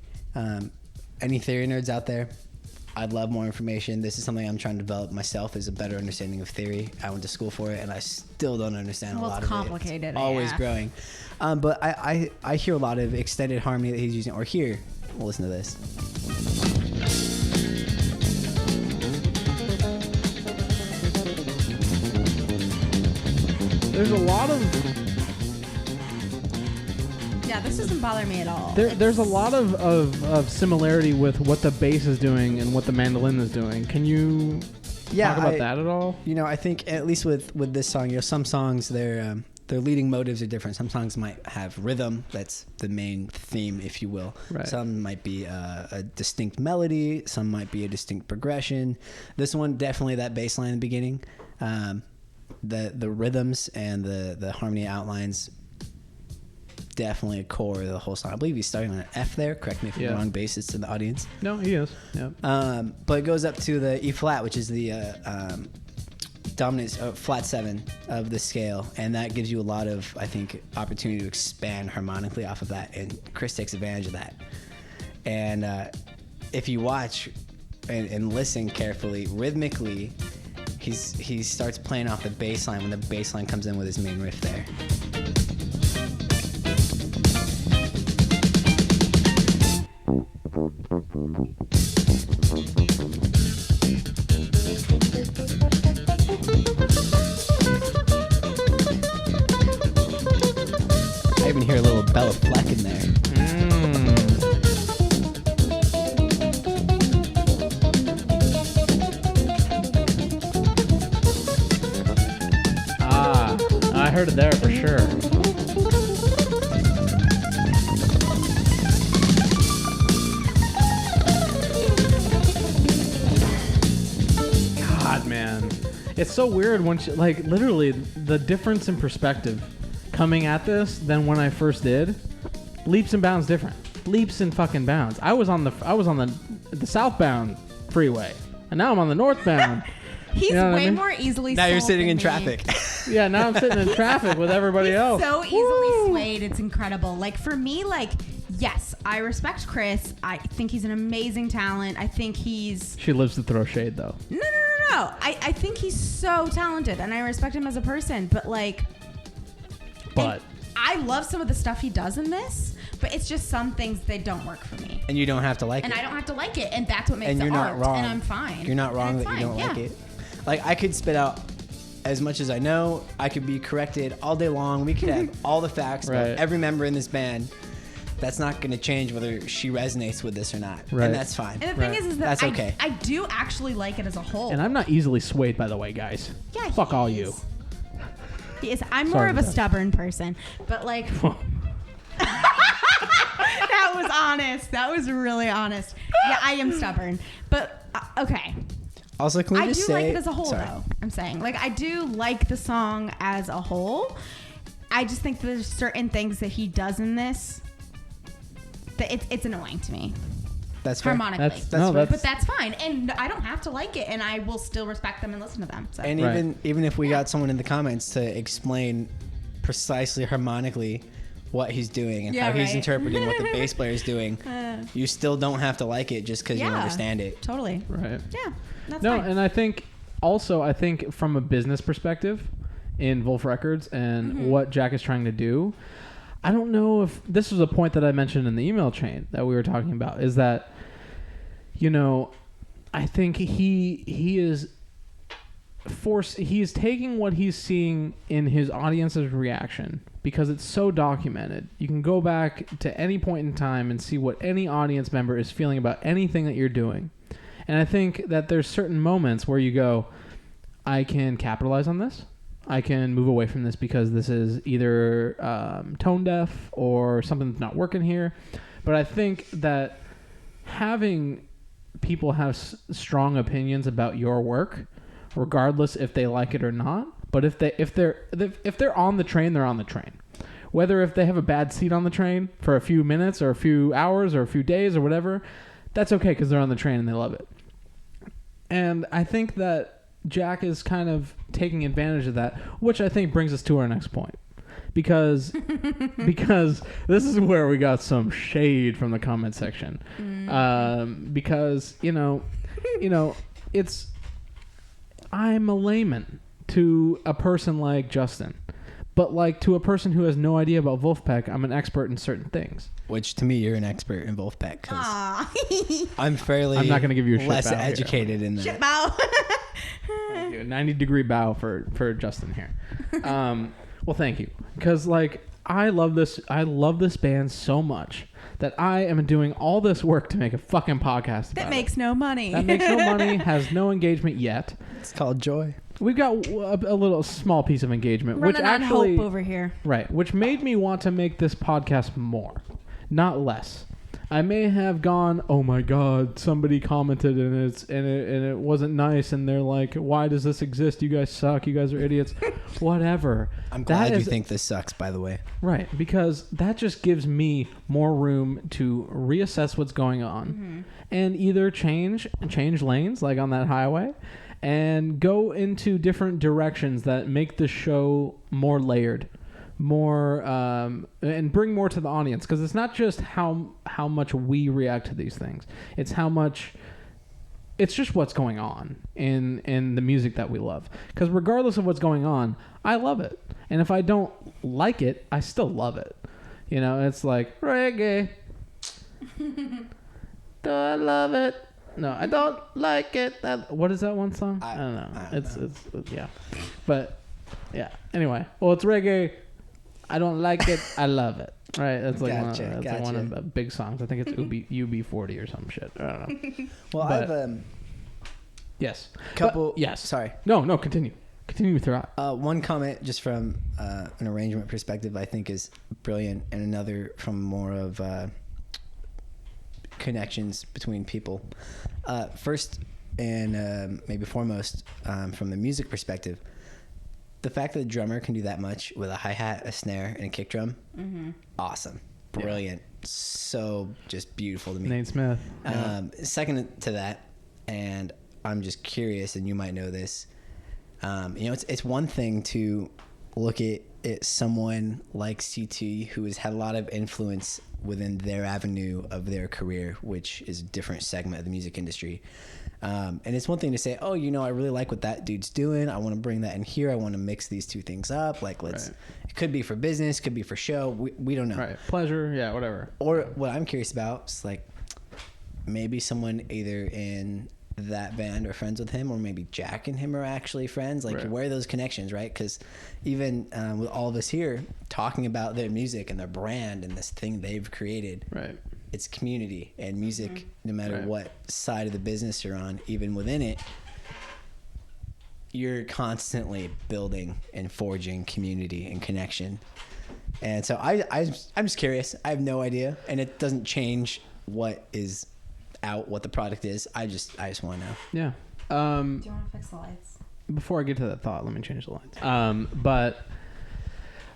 any theory nerds out there, I'd love more information. This is something I'm trying to develop myself, is a better understanding of theory. I went to school for it, and I still don't understand a Well, lot it's of complicated, it. It's always yeah. growing. But I hear a lot of extended harmony that he's using, or here, we'll listen to this. There's a lot of Yeah, this doesn't bother me at all. there's a lot of similarity with what the bass is doing and what the mandolin is doing. Can you talk about that at all? You know, I think at least with this song, you know, some songs their leading motives are different. Some songs might have rhythm, that's the main theme, if you will. Right. Some might be a distinct melody. Some might be a distinct progression. This one, definitely that bass line in the beginning. The rhythms and the harmony outlines, definitely a core of the whole song. I believe he's starting on an F there. Correct me if I'm wrong, bassist in the audience. No, he is. Yeah. But it goes up to the E flat, which is the dominant flat 7 of the scale, and that gives you a lot of, I think, opportunity to expand harmonically off of that, and Chris takes advantage of that. And if you watch and listen carefully, rhythmically, he starts playing off the bass line when the bass line comes in with his main riff there. I even hear a little Bella Fleck in there. I heard it there for sure. God, man. It's so weird when like literally the difference in perspective coming at this than when I first did. Leaps and bounds different. Leaps and fucking bounds. I was on the southbound freeway, and now I'm on the northbound. He's You know what I way mean? more easily Now you're sold sitting than in me. traffic. Yeah, now I'm sitting in traffic with everybody else. So easily swayed. It's incredible. Like, for me, like, yes, I respect Chris. I think he's an amazing talent. I think he's... She lives to throw shade, though. No. No. I think he's so talented, and I respect him as a person. But like, But I love some of the stuff he does in this. But it's just some things they don't work for me. And you don't have to like And it. I don't have to like it, and that's what makes And it you're not art. wrong. And I'm fine. You're not wrong And that it's you don't fine, like yeah. it. Like, I could spit out as much as I know. I could be corrected all day long. We could have all the facts Right. about every member in this band. That's not going to change whether she resonates with this or not. Right. And that's fine. And the thing Right. is that That's okay. I do actually like it as a whole. and I'm not easily swayed, by the way, guys. Yeah, Fuck he all is. you. He is. I'm Sorry, more of a Beth. stubborn person, but like that was honest. That was really honest. Yeah, I am stubborn, but okay. Also, can we I do just say... like it as a whole, Sorry. though. I'm saying, like, I do like the song as a whole. I just think there's certain things that he does in this that it's annoying to me. That's fair. Harmonically. That's That's no, fair. that's But that's fine, and I don't have to like it, and I will still respect them and listen to them. So. And Right. even if we got someone in the comments to explain precisely harmonically what he's doing and Yeah, how he's right. interpreting what the bass player is doing, you still don't have to like it just because you Yeah. understand it. Totally. right. Yeah, that's No, fine. and I think from a business perspective in Vulf Records and Mm-hmm. what Jack is trying to do, I don't know if this was a point that I mentioned in the email chain that we were talking about, is that, you know, I think he is taking what he's seeing in his audience's reaction, because it's so documented. You can go back to any point in time and see what any audience member is feeling about anything that you're doing. And I think that there's certain moments where you go, I can capitalize on this. I can move away from this because this is either tone deaf or something that's not working here. But I think that having people have strong opinions about your work, regardless if they like it or not, but if they're on the train, they're on the train. Whether if they have a bad seat on the train for a few minutes or a few hours or a few days or whatever, that's okay because they're on the train and they love it. And I think that Jack is kind of taking advantage of that, which I think brings us to our next point. Because this is where we got some shade from the comment section. Because, you know, it's... I'm a layman to a person like Justin. But like to a person who has no idea about Vulfpeck, I'm an expert in certain things. Which to me, you're an expert in Vulfpeck because Aw. I'm fairly I'm not gonna give you a shit less bow here. educated in that. Shit bow. Thank you. 90-degree bow for Justin here. Well, thank you. Because like I love this band so much that I am doing all this work to make a fucking podcast. That about makes it. no money. That makes no money, has no engagement yet. It's called joy. We've got a little small piece of engagement, Running which on actually hope over here. right, which made me want to make this podcast more, not less. I may have gone, oh my god, somebody commented and it wasn't nice, and they're like, why does this exist? You guys suck. You guys are idiots. Whatever. I'm glad That you is- think this sucks, by the way. Right, because that just gives me more room to reassess what's going on and either change lanes, like on that highway, and go into different directions that make the show more layered, more and bring more to the audience. Because it's not just how much we react to these things; it's how much. It's just what's going on in the music that we love. Because regardless of what's going on, I love it. And if I don't like it, I still love it. You know, it's like reggae. Do I love it? No, I don't like it. What is that one song? I don't know. It's yeah. But yeah. Anyway, well, it's reggae. I don't like it. I love it. Right? That's like Gotcha, one of the big songs. I think it's UB40 or some shit. I don't know. Well, But- I've Yes. couple. But- yes. Sorry. No. Continue. Continue throughout. One comment just from an arrangement perspective I think is brilliant, and another from more of connections between people. First and maybe foremost, from the music perspective, the fact that the drummer can do that much with a hi-hat, a snare, and a kick drum, awesome. Brilliant. So just beautiful to me. Nate Smith. Second to that, and I'm just curious, and you might know this, it's one thing to look at someone like CT who has had a lot of influence within their avenue of their career, which is a different segment of the music industry. And it's one thing to say, oh, you know, I really like what that dude's doing. I want to bring that in here. I want to mix these two things up. Like, let's, it could be for business, could be for show. We don't know. Right. Pleasure. Yeah, whatever. Or what I'm curious about is like maybe someone either in that band are friends with him, or maybe Jack and him are actually friends. Like, where are those connections, right? Because even with all of us here talking about their music and their brand and this thing they've created, it's community and music. No matter what side of the business you're on, even within it, you're constantly building and forging community and connection. And so I'm just curious. I have no idea, and it doesn't change what is out, what the product is. I just want to know. Yeah. Do you want to fix the lights? Before I get to that thought, let me change the lights. But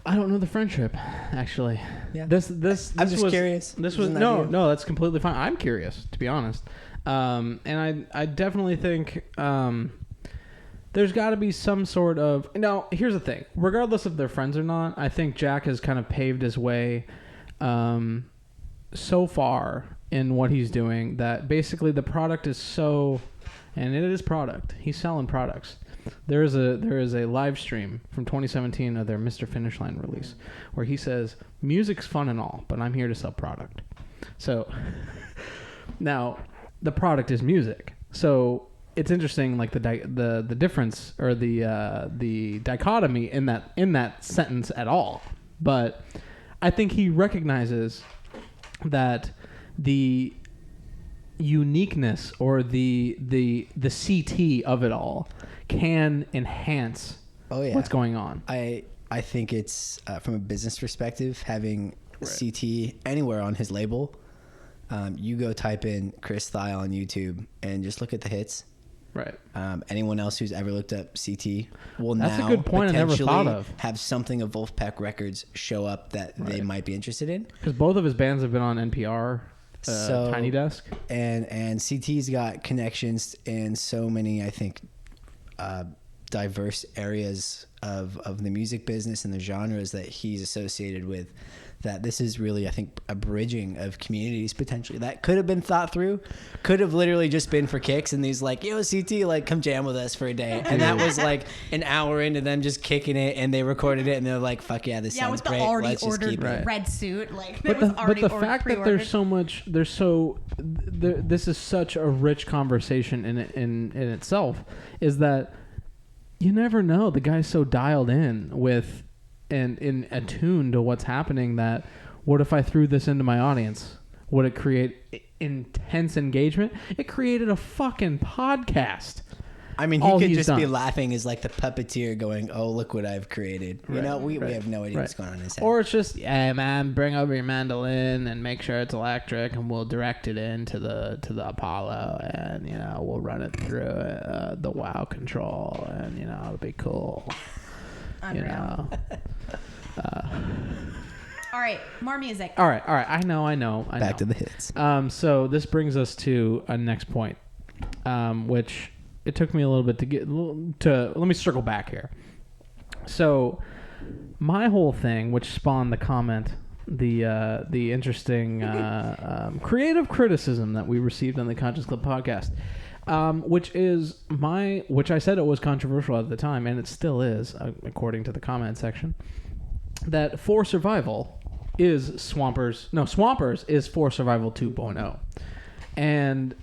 I don't know the friendship, actually. Yeah. This I'm just was, curious. This was no, that's completely fine. I'm curious, to be honest. And I definitely think there's got to be some sort of. Now, here's the thing. Regardless if they're friends or not, I think Jack has kind of paved his way so far in what he's doing that basically the product is so, and it is product. He's selling products. There is a live stream from 2017 of their Mr. Finish Line release where he says, music's fun and all, but I'm here to sell product. So now the product is music. So it's interesting, like the difference or the dichotomy in that sentence at all. But I think he recognizes that the uniqueness or the CT of it all can enhance what's going on. I think it's from a business perspective, having CT anywhere on his label. You go type in Chris Thile on YouTube and just look at the hits. Right. Anyone else who's ever looked up CT will That's now a good point I never thought of. Have something of Vulfpeck Records show up that they might be interested in. Because both of his bands have been on NPR, Tiny Desk. And CT's got connections in so many, I think, diverse areas of the music business and the genres that he's associated with, that this is really, I think, a bridging of communities potentially that could have been thought through, could have literally just been for kicks, and these like, yo, CT, like, come jam with us for a day. And that was like an hour into them just kicking it, and they recorded it, and they're like, fuck yeah, this sounds great. Already Let's just keep ordered it. red suit. Like, But the fact that there's so much, this is such a rich conversation in itself, is that you never know. The guy's so dialed in with and attuned to what's happening that what if I threw this into my audience? Would it create intense engagement? It created a fucking podcast. I mean, he could just be laughing as like the puppeteer going, oh, look what I've created. You know, we have no idea what's going on in his head. Or it's just, yeah, man, bring over your mandolin and make sure it's electric, and we'll direct it into the Apollo, and, you know, we'll run it through the WoW control, and, you know, it'll be cool. You know. All right, more music. All right. I know. Back to the hits. So this brings us to a next point, which it took me a little bit to get to. Let me circle back here. So my whole thing, which spawned the comment, the interesting creative criticism that we received on the Conscious Club podcast, which I said it was controversial at the time, and it still is, according to the comment section, that For Survival is Swampers is For Survival 2.0. And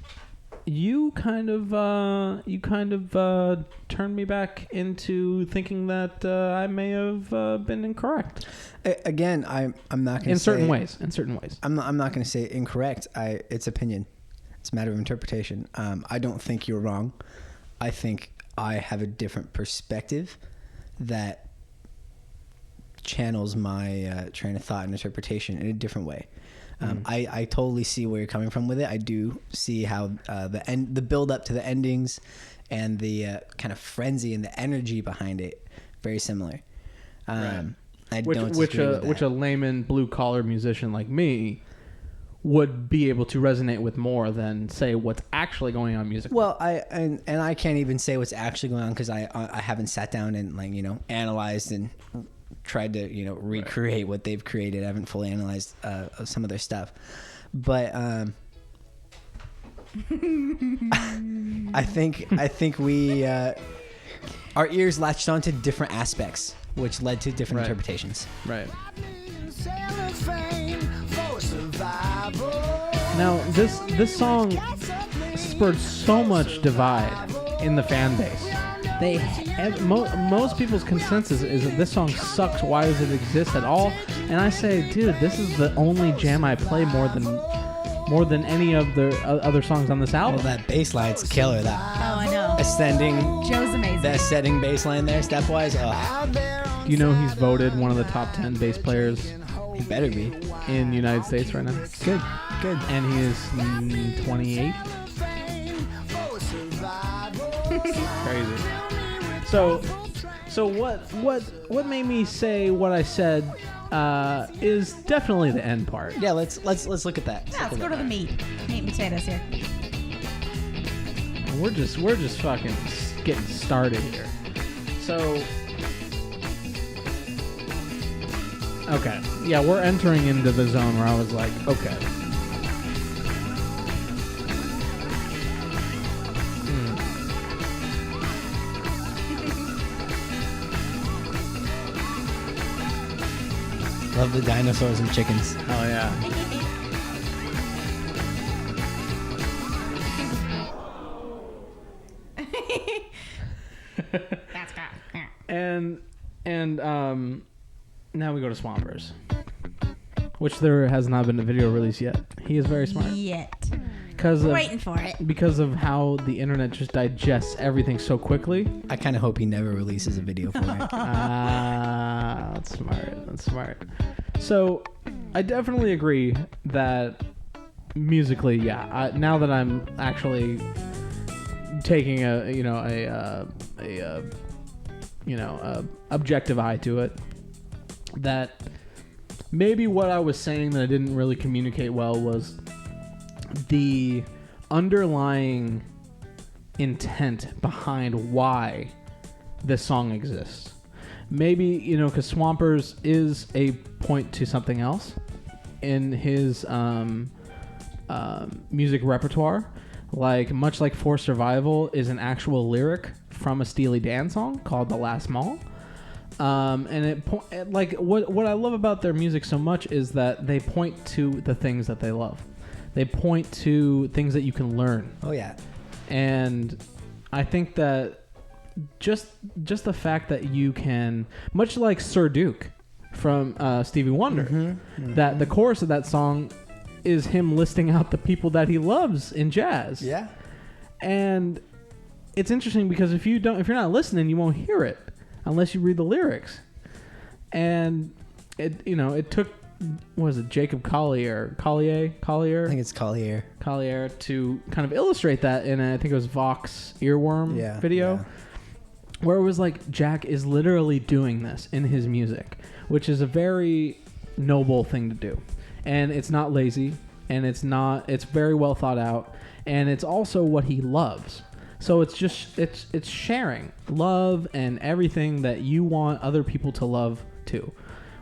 you kind of turned me back into thinking that I may have been incorrect. Again, I'm not going to in certain ways. I'm not going to say incorrect. It's opinion. It's a matter of interpretation. I don't think you're wrong. I think I have a different perspective that channels my train of thought and interpretation in a different way. I totally see where you're coming from with it. I do see how the build up to the endings and the kind of frenzy and the energy behind it very similar. Which a layman blue collar musician like me would be able to resonate with more than say what's actually going on musically. Well, I can't even say what's actually going on because I haven't sat down and, like, you know, analyzed and tried to recreate what they've created. I haven't fully analyzed some of their stuff, but I think we our ears latched onto different aspects, which led to different interpretations. Right. Now, this song spurred so much divide in the fan base. Most people's consensus is that this song sucks. Why does it exist at all? And I say, dude, this is the only jam I play more than any of the other songs on this album. Well, that bass line's killer. That I know. ascending. Joe's amazing. The ascending bass line there, stepwise. You know he's voted one of the top 10 bass players. He better be in the United States right now. Good. And he is 28. Crazy. So what made me say what I said is definitely the end part. Yeah, let's look at that. Let's go to the meat and potatoes here. We're just fucking getting started here. So okay, yeah, we're entering into the zone where I was like, okay. Love the dinosaurs and chickens. Oh yeah. That's good. And now we go to Swampers, which there has not been a video release yet. He is very smart. Yet. Waiting for it. Because of how the internet just digests everything so quickly. I kind of hope he never releases a video for it. That's smart. That's smart. So, I definitely agree that musically, yeah. Now that I'm actually taking a objective eye to it, that maybe what I was saying that I didn't really communicate well was the underlying intent behind why this song exists. Maybe, because Swampers is a point to something else in his music repertoire. Much like For Survival is an actual lyric from a Steely Dan song called The Last Mall. And what I love about their music so much is that they point to the things that they love. They point to things that you can learn. Oh yeah. And I think that just the fact that you can, much like Sir Duke from Stevie Wonder, that the chorus of that song is him listing out the people that he loves in jazz. Yeah. And it's interesting because if you're not listening, you won't hear it unless you read the lyrics. And it took, what was it, Jacob Collier? I think it's Collier to kind of illustrate that in I think it was Vox Earworm video, where it was like Jack is literally doing this in his music, which is a very noble thing to do. And it's not lazy, and it's very well thought out, and it's also what he loves. So it's sharing love and everything that you want other people to love too,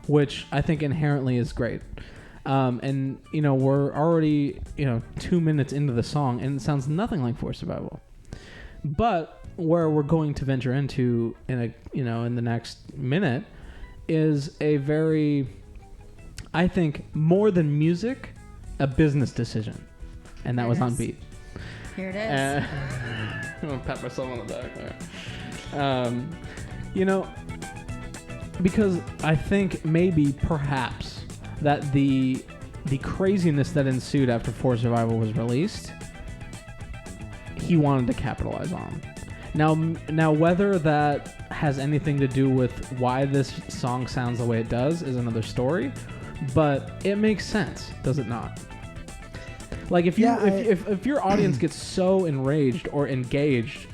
which I think inherently is great. And we're already 2 minutes into the song, and it sounds nothing like For Survival. But where we're going to venture into in the next minute is a very, I think, more than music, a business decision, and that was on beat. Here it is. I'm gonna pat myself on the back there. Because I think perhaps that the craziness that ensued after For Survival was released, he wanted to capitalize on. Now whether that has anything to do with why this song sounds the way it does is another story, but it makes sense, does it not? Like if your audience gets so enraged or engaged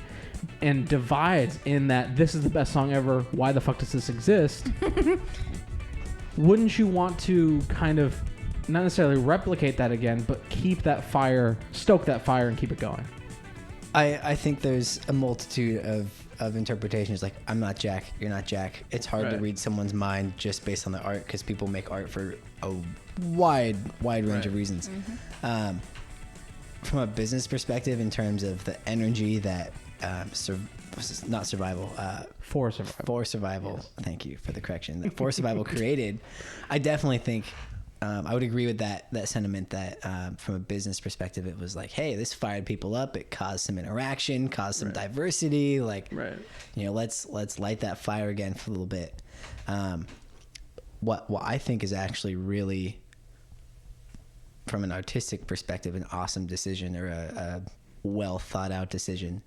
and divides in that this is the best song ever, why the fuck does this exist? Wouldn't you want to kind of not necessarily replicate that again, but stoke that fire and keep it going? I think there's a multitude of of interpretation is like, I'm not Jack, you're not Jack. It's hard to Right. read someone's mind just based on the art, because people make art for a wide range Right. of reasons. From a business perspective, in terms of the energy that not survival, For survival. for survival. Yes. Thank you for the correction. That for survival created. I definitely think I would agree with that sentiment. That from a business perspective, it was like, hey, this fired people up. It caused some interaction, caused some diversity. Like, Right. let's light that fire again for a little bit. What I think is actually really, from an artistic perspective, an awesome decision, or a well thought out decision,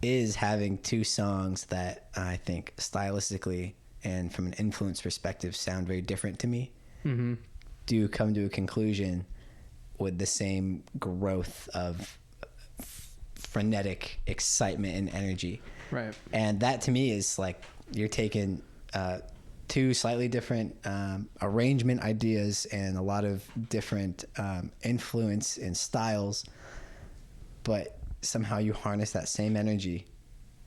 is having two songs that I think stylistically and from an influence perspective sound very different to me, do come to a conclusion with the same growth of frenetic excitement and energy. Right. And that to me is like, you're taking two slightly different arrangement ideas and a lot of different influence and styles, but somehow you harness that same energy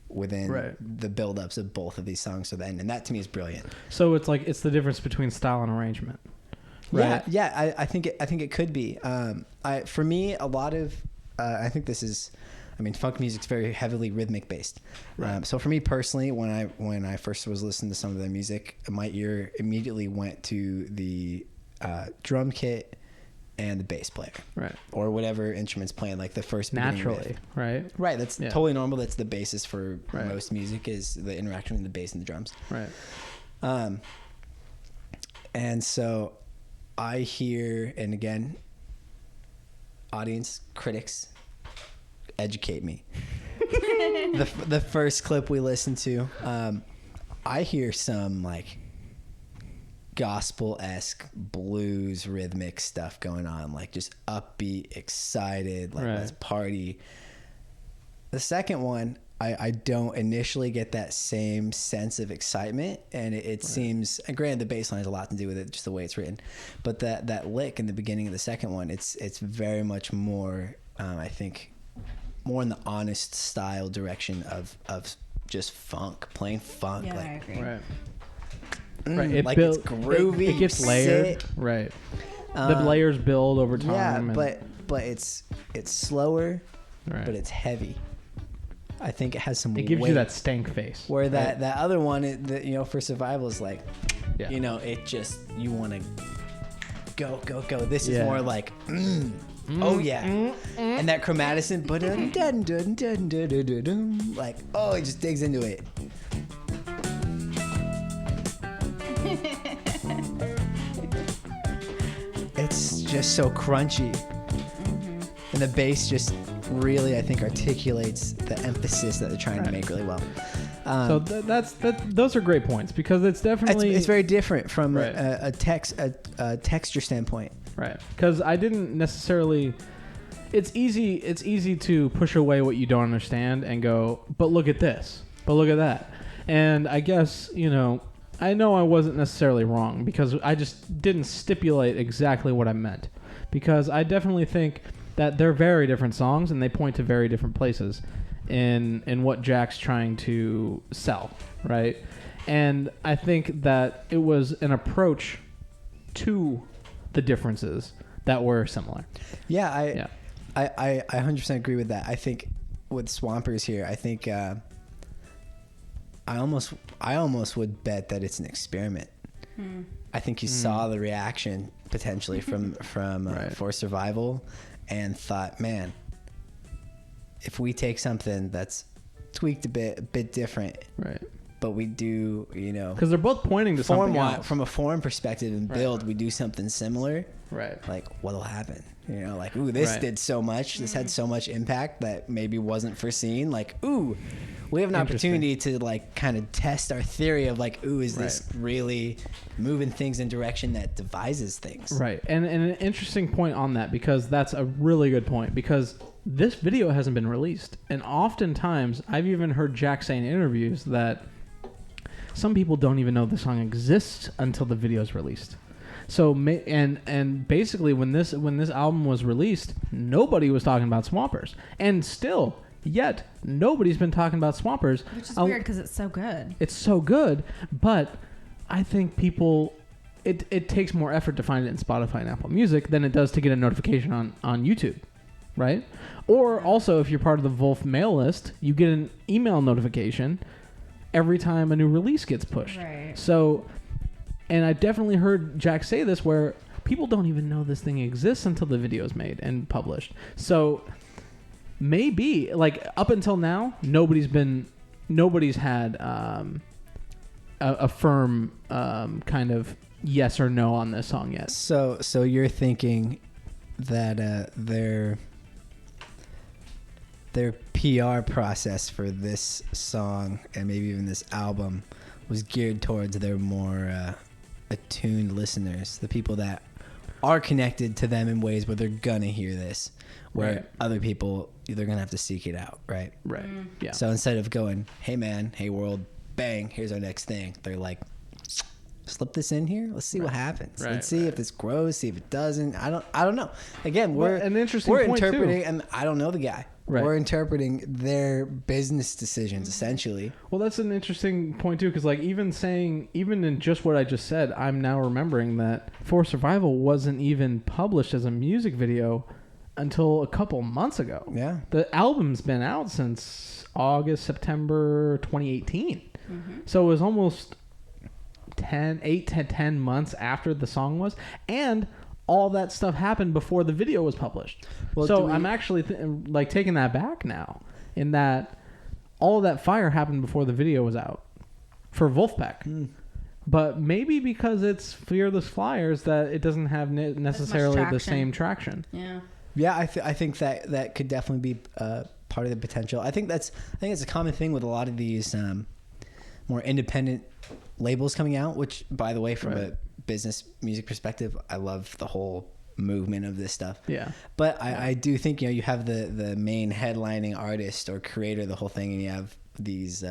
within the build-ups of both of these songs to the end. And that to me is brilliant. So it's like, it's the difference between style and arrangement. Right. Yeah. I think it could be. For me, a lot of I think this is, I mean, funk music's very heavily rhythmic based. Right. So for me personally, when I first was listening to some of their music, my ear immediately went to the drum kit and the bass player, Right. or whatever instrument's playing, like the first beginning Naturally. riff. Right. Right. That's totally normal. That's the basis for Right. most music, is the interaction with the bass and the drums. Right. And so I hear, and again, audience, critics, educate me. the first clip we listened to, I hear some like gospel-esque blues rhythmic stuff going on, like just upbeat, excited, like let's party. The second one, I don't initially get that same sense of excitement, and it seems, and granted the bass line has a lot to do with it, just the way it's written, but that lick in the beginning of the second one, it's very much more, I think, more in the honest style direction of just funk, plain funk. Yeah, like, I agree. Right. Right. It like build, it's groovy, It gets layered. sick. Right. The layers build over time. Yeah, and- but it's slower, right. but it's heavy. I think it has some It gives weight. you that stank face. Where right? that other one, for survival is like, Yeah. it just, you want to go. This is Yeah. more like, oh yeah. And that chromaticin, like, oh, it just digs into it. It's just so crunchy. And the bass just really, I think, articulates the emphasis that they're trying to make really well. So those are great points, because it's definitely it's very different from Right. a texture standpoint. right. Because I didn't necessarily. It's easy to push away what you don't understand and go, but look at this, but look at that, and I guess I know I wasn't necessarily wrong, because I just didn't stipulate exactly what I meant, because I definitely think that they're very different songs and they point to very different places in what Jack's trying to sell, right? And I think that it was an approach to the differences that were similar. Yeah, I 100% agree with that. I think with Swampers here, I think I almost would bet that it's an experiment. I think you saw the reaction potentially from Right. For Survival, and thought, man, if we take something that's tweaked a bit different, Right. but we do, Because they're both pointing to something else. from a form perspective and build, we do something similar. Right. Like, what'll happen? Like, ooh, this Right. did so much. This had so much impact that maybe wasn't foreseen. Like, ooh, we have an opportunity to like kind of test our theory of like, ooh, is this really moving things in direction that devises things? Right. And an interesting point on that, because that's a really good point, because this video hasn't been released. And oftentimes, I've even heard Jack say in interviews that some people don't even know the song exists until the video is released. So and basically when this album was released, nobody was talking about Swampers, and still Yet nobody's been talking about Swampers. Which is weird because it's so good. It's so good, but I think people, it takes more effort to find it in Spotify and Apple Music than it does to get a notification on YouTube, right? Or also, if you're part of the Vulf mail list, you get an email notification every time a new release gets pushed. Right. So, and I definitely heard Jack say this, where people don't even know this thing exists until the video is made and published. So maybe, like, up until now, nobody's had a firm kind of yes or no on this song yet. So you're thinking that their PR process for this song and maybe even this album was geared towards their more attuned listeners, the people that are connected to them in ways where they're gonna hear this, where Right. other people, they're gonna have to seek it out, right? Right. Yeah. So instead of going, hey man, hey world, bang, here's our next thing, they're like, slip this in here, let's see what happens. Right, Let's see if this grows, see if it doesn't. I don't know. Again, Well, we're an interesting we're point, interpreting, too. and I don't know the guy. Right. We're interpreting their business decisions essentially. Well, that's an interesting point too, because like even in just what I just said, I'm now remembering that For Survival wasn't even published as a music video until a couple months ago. Yeah. The album's been out since September 2018. So it was almost 8 to 10 months after the song was, and all that stuff happened before the video was published. Well, so I'm actually like taking that back now, in that all of that fire happened before the video was out for Vulfpeck. But maybe because it's Fearless Flyers that it doesn't have necessarily the traction. same traction. Yeah. Yeah, I think that could definitely be part of the potential. I think it's a common thing with a lot of these more independent labels coming out, which, by the way, from a business music perspective, I love the whole movement of this stuff. Yeah. But I do think, you have the main headlining artist or creator, the whole thing, and you have these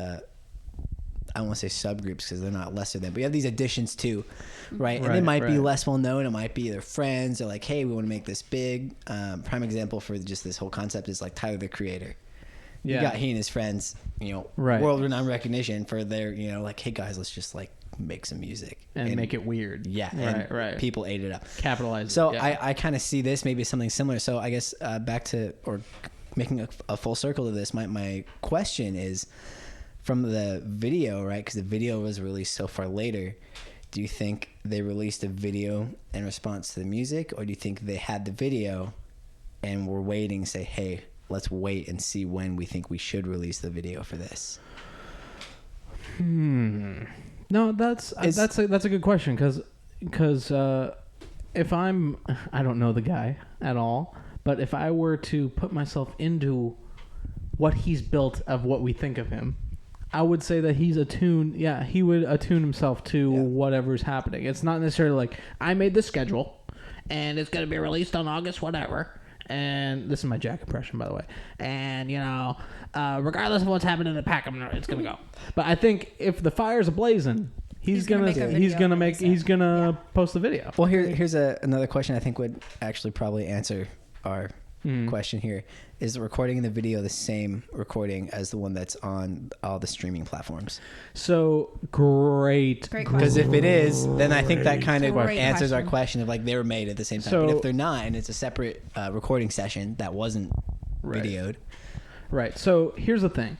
I don't want to say subgroups because they're not lesser than, but you have these additions too, right? And they might be less well known. It might be their friends. They're like, hey, we want to make this big. Prime example for just this whole concept is like Tyler, the Creator. Yeah. You got he and his friends, world-renowned recognition for their, like, hey guys, let's just like make some music and make it weird. Yeah, right. People ate it up. Capitalize. So yeah. I kind of see this maybe something similar. So I guess back to, or making a full circle to this, my question is, from the video, right? Because the video was released so far later. Do you think they released a video in response to the music, or do you think they had the video and were waiting, say, hey, let's wait and see when we think we should release the video for this? No, that's a good question, because if I don't know the guy at all, but if I were to put myself into what he's built of what we think of him, I would say that he's attuned. Yeah, he would attune himself to whatever's happening. It's not necessarily like, I made this schedule and it's going to be released on August whatever. And this is my Jack impression, by the way. And, regardless of what's happening in the pack, it's going to go. But I think if the fire's ablazing, he's gonna post the video. Well, here's another question I think would actually probably answer our question here. Is the recording in the video the same recording as the one that's on all the streaming platforms? So great Because if it is, then I think that kind of Great answers our question. question of like they were made at the same time. So- but if they're not, and it's a separate recording session that wasn't videoed, Right. So here's the thing.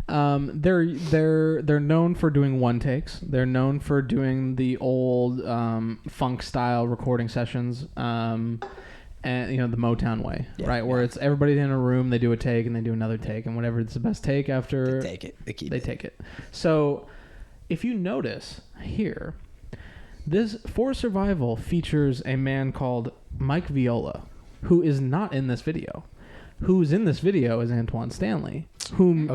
They're known for doing one takes. They're known for doing the old funk style recording sessions, and the Motown way, right? Where it's everybody in a room, they do a take and they do another take, and whatever it's the best take after, they take it. They keep they it. take it. So if you notice here, this For Survival features a man called Mike Viola, who is not in this video. Who's in this video is Antoine Stanley, whom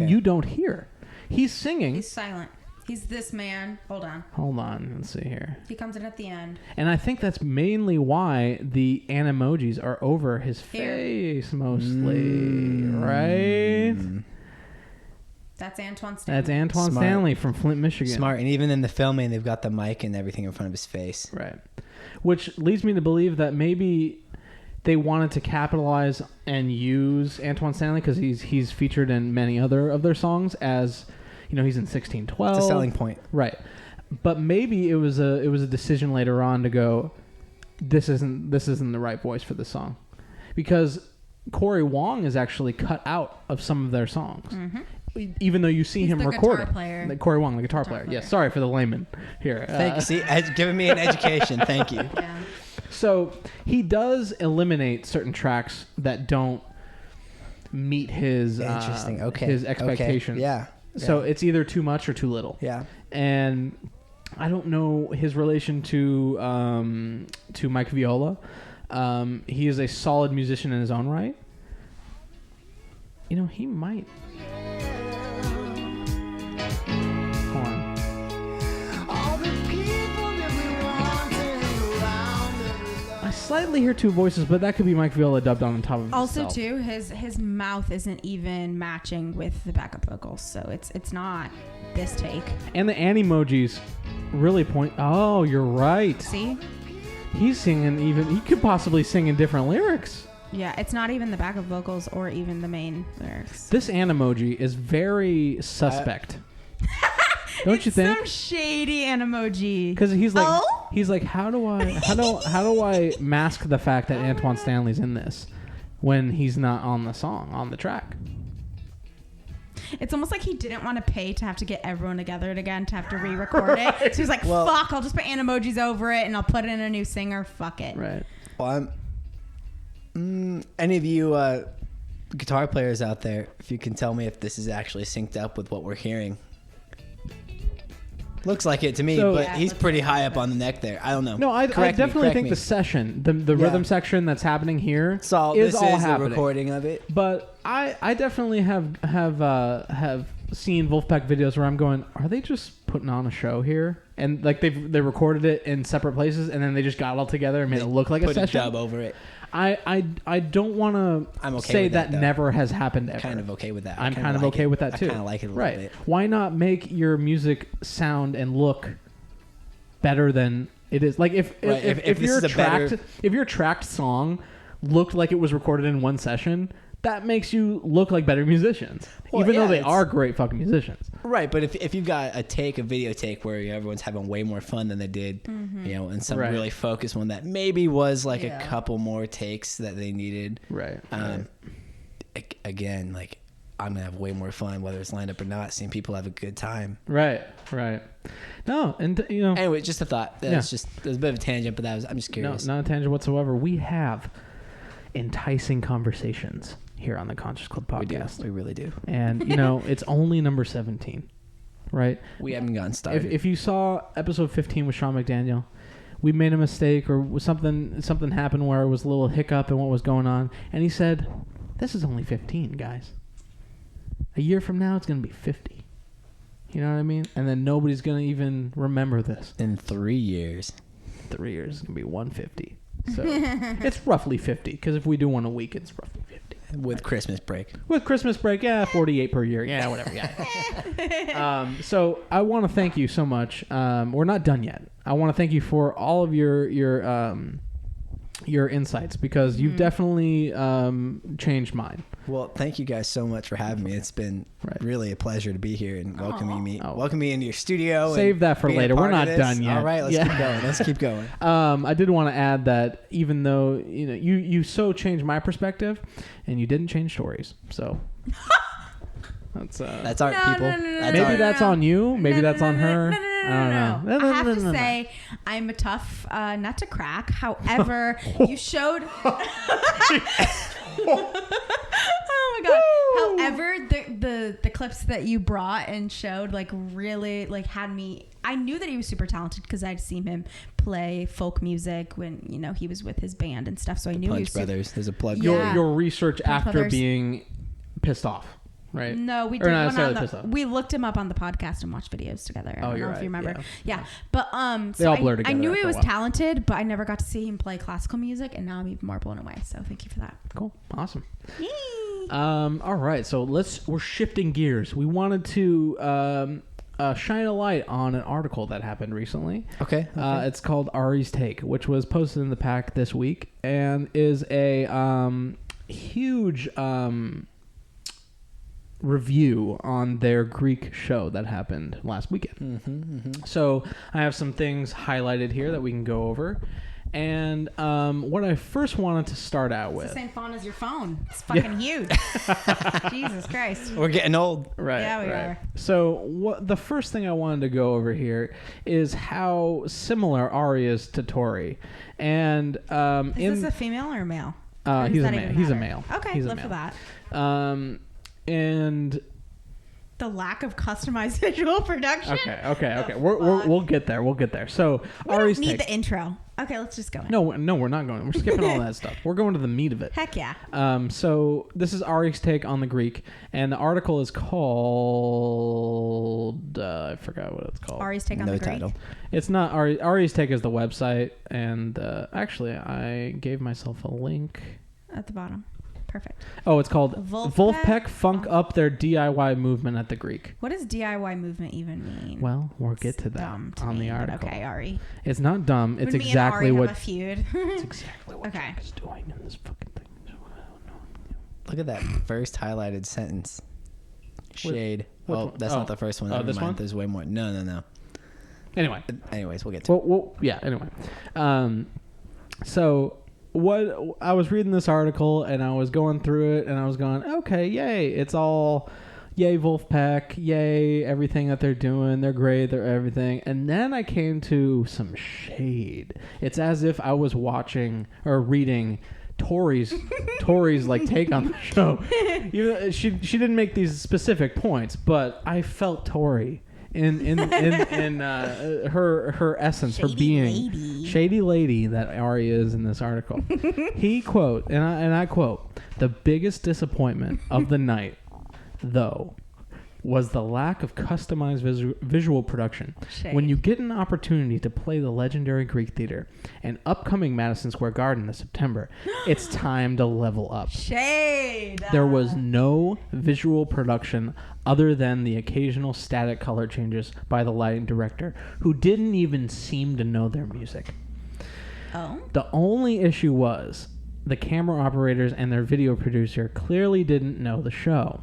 you don't hear. He's singing. He's silent. He's this man. Hold on. Let's see here. He comes in at the end. And I think that's mainly why the animojis are over his face mostly, right? That's Antoine Stanley. That's Antoine Smart. Stanley from Flint, Michigan. Smart. And even in the filming, they've got the mic and everything in front of his face. Right. Which leads me to believe that maybe they wanted to capitalize and use Antoine Stanley because he's featured in many other of their songs as, you know, he's in 1612. It's a selling point. Right. But maybe it was a decision later on to go, this isn't the right voice for this song. Because Cory Wong is actually cut out of some of their songs. Mm-hmm. Even though you see him recording. Cory Wong, the guitar player. Yes, sorry for the layman here. Thank you. See, giving me an education. Thank you. Yeah. So he does eliminate certain tracks that don't meet his his expectations. Okay. Yeah. So it's either too much or too little. Yeah. And I don't know his relation to Mike Viola. He is a solid musician in his own right. You know, he might. Hold on. I slightly hear two voices, but that could be Mike Viola dubbed on top of also himself. too, his mouth isn't even matching with the backup vocals, so it's not this take. And the animojis really point. Oh, you're right. See? He's singing he could possibly sing in different lyrics. Yeah, it's not even the backup vocals or even the main lyrics. This Animoji is very suspect. Don't you think? Some shady Animoji. Because he's like, how do I mask the fact that Antoine Stanley's in this when he's not on the song, on the track? It's almost like he didn't want to pay to have to get everyone together again to have to re-record it. So he's like, fuck, I'll just put Animojis over it and I'll put in a new singer. Fuck it. Right. Well, any of you guitar players out there, if you can tell me if this is actually synced up with what we're hearing. Looks like it to me, but he's pretty high up on the neck there. I don't know. No, I definitely think the session, the rhythm section that's happening here is all happening. The recording of it. But I definitely have seen Vulfpeck videos where I'm going, are they just putting on a show here? And like they recorded it in separate places and then they just got it all together and made it look like a session. Put a dub over it. I don't want to say that never has happened ever. Kind of okay with that. I'm kind of okay with that too. I kind of like it a little bit. Why not make your music sound and look better than it is? Like if your tracked song looked like it was recorded in one session, that makes you look like better musicians, even though they are great fucking musicians. Right, but if you've got a video take where everyone's having way more fun than they did, you know, and some really focused one that maybe was like a couple more takes that they needed. Right. Again, like I'm gonna have way more fun whether it's lined up or not, seeing people have a good time. Right. No, and you know. Anyway, just a thought. That's just there's a bit of a tangent, but I'm just curious. No, not a tangent whatsoever. We have enticing conversations here on the Conscious Club podcast. We really do. And, you know, it's only number 17, right? We haven't gotten started. If you saw episode 15 with Sean McDaniel, we made a mistake or something happened where it was a little hiccup in what was going on. And he said, this is only 15, guys. A year from now, it's going to be 50. You know what I mean? And then nobody's going to even remember this. In 3 years. 3 years, it's going to be 150. So it's roughly 50, because if we do one a week, it's roughly 50. With Christmas break. With Christmas break, 48 per year. Yeah, whatever. Yeah. So I want to thank you so much. We're not done yet. I want to thank you for all of your insights, because you've definitely changed mine. Well, thank you guys so much for having me. It's been really a pleasure to be here and welcoming me into your studio. Save that for later. We're not done yet. All right, let's keep going. I did want to add that even though you so changed my perspective, and you didn't change stories, so that's art, people. Maybe that's on you. Maybe that's on her. I don't know. I have to say, I'm a tough nut to crack. However, you showed. Oh my god! Woo! However, the clips that you brought and showed really had me. I knew that he was super talented because I'd seen him play folk music when he was with his band and stuff. So I knew Punch he was Brothers. There's a plug. Your research after being pissed off. Right. No, we did we looked him up on the podcast and watched videos together. I don't know if you remember. Yeah. But they all blur together. I knew he was talented, but I never got to see him play classical music, and now I'm even more blown away. So thank you for that. Cool. Awesome. Yay. All right. So we're shifting gears. We wanted to shine a light on an article that happened recently. Okay. It's called Ari's Take, which was posted in the pack this week and is a huge review on their Greek show that happened last weekend. So I have some things highlighted here that we can go over. And what I first wanted to start out with... It's the same font as your phone. It's fucking huge. Jesus Christ. We're getting old. Right. Yeah, we are. So the first thing I wanted to go over here is how similar Ari is to Tori. And is this a female or a male? Or he's does a that male. even He's a matter? male. Okay, he's live a for male. that. And... The lack of customized visual production. Okay. We'll get there. We'll get there. So We Ari's don't need Take. the intro. Okay, let's just go in. No, we're not going. We're skipping all that stuff. We're going to the meat of it. Heck yeah. So this is Ari's Take on the Greek, and the article is called I forgot what it's called. Ari's Take on No the Greek. title. It's not Ari's Take is the website, and actually I gave myself a link. At the bottom. Perfect. Oh, it's called Vulfpeck? Vulfpeck Funk Up Their DIY Movement at the Greek. What does DIY movement even mean? Well, we'll get to that Dumb to on me, the but article. Okay, Ari. It's not dumb. It's When me exactly and Ari what. have a feud. It's exactly what Okay. Jack is doing in this fucking thing. Look at that first highlighted sentence. Shade. Which Oh, one? that's Oh. not the first one. Oh, Never this mind. one? There's way more. No. Anyway. Anyways, we'll get to it. Well, yeah. Anyway, so what I was reading this article and I was going through it and I was going, okay, yay! It's all, yay, Vulfpeck, yay, everything that they're doing, they're great, they're everything. And then I came to some shade. It's as if I was watching or reading Tori's like take on the show. Even though she didn't make these specific points, but I felt Tori. In her essence, her Shady being, lady. shady lady that Ari is in this article. He quote, and I quote, "The biggest disappointment of the night, though, was the lack of customized visual production. Shade. When you get an opportunity to play the legendary Greek theater and upcoming Madison Square Garden this September, it's time to level up." Shade. There was no visual production other than the occasional static color changes by the lighting director, who didn't even seem to know their music. Oh. The only issue was the camera operators and their video producer clearly didn't know the show.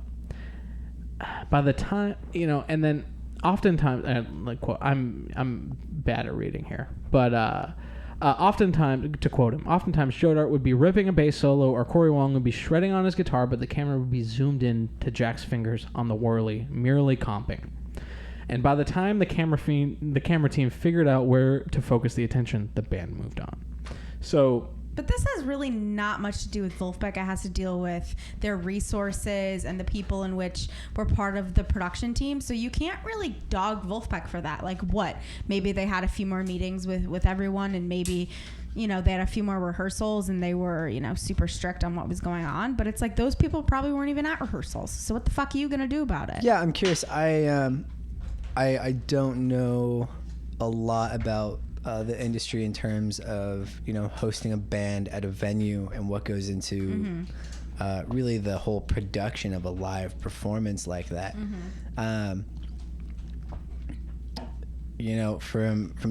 By the time, and then oftentimes, quote, I'm bad at reading here, but oftentimes, to quote him, oftentimes Joe Dart would be ripping a bass solo or Cory Wong would be shredding on his guitar, but the camera would be zoomed in to Jack's fingers on the whirly, merely comping. And by the time the camera team figured out where to focus the attention, the band moved on. So... But this has really not much to do with Vulfpeck. It has to deal with their resources and the people in which were part of the production team. So you can't really dog Vulfpeck for that. Like what? Maybe they had a few more meetings with everyone and maybe, they had a few more rehearsals and they were, super strict on what was going on. But it's like those people probably weren't even at rehearsals. So what the fuck are you going to do about it? Yeah, I'm curious. I don't know a lot about the industry in terms of hosting a band at a venue and what goes into really the whole production of a live performance like that. From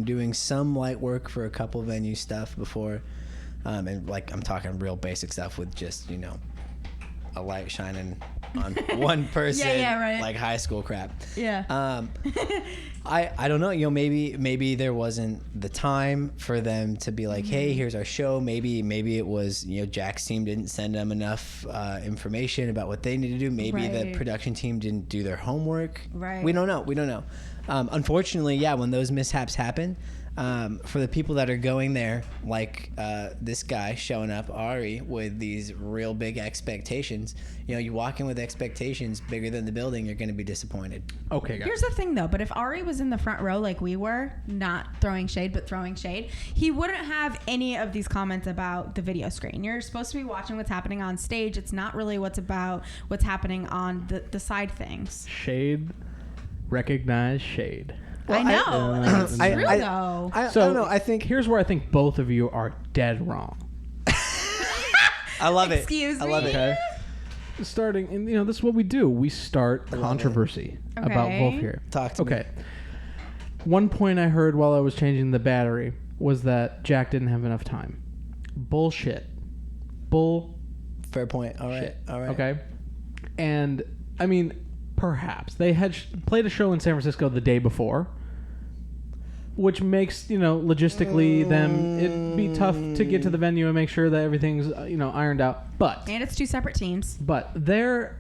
doing some light work for a couple venue stuff before, and like I'm talking real basic stuff with just a light shining on one person, right. like high school crap. Yeah. I don't know, maybe there wasn't the time for them to be like, hey, here's our show. Maybe it was, Jack's team didn't send them enough information about what they need to do. Maybe the Right. production team didn't do their homework. Right. We don't know. Unfortunately, yeah, when those mishaps happen, for the people that are going there, like this guy showing up, Ari, with these real big expectations, you walk in with expectations bigger than the building, you're going to be disappointed. Okay, guys. Here's the thing, though. But if Ari was in the front row like we were, not throwing shade, but throwing shade, he wouldn't have any of these comments about the video screen. You're supposed to be watching what's happening on stage. It's not really what's happening on the side things. Shade. Recognize shade. I know. It's true, though. I don't know. I think here's where I think both of you are dead wrong. I love it. Excuse I love me? it. Okay. starting, and this is what we do. We start controversy about Vulf here. Talk to me. Okay. One point I heard while I was changing the battery was that Jack didn't have enough time. Bullshit. Fair point. All right. Okay. And I mean, perhaps they had played a show in San Francisco the day before, which makes logistically them it'd be tough to get to the venue and make sure that everything's ironed out. And it's 2 separate teams. But their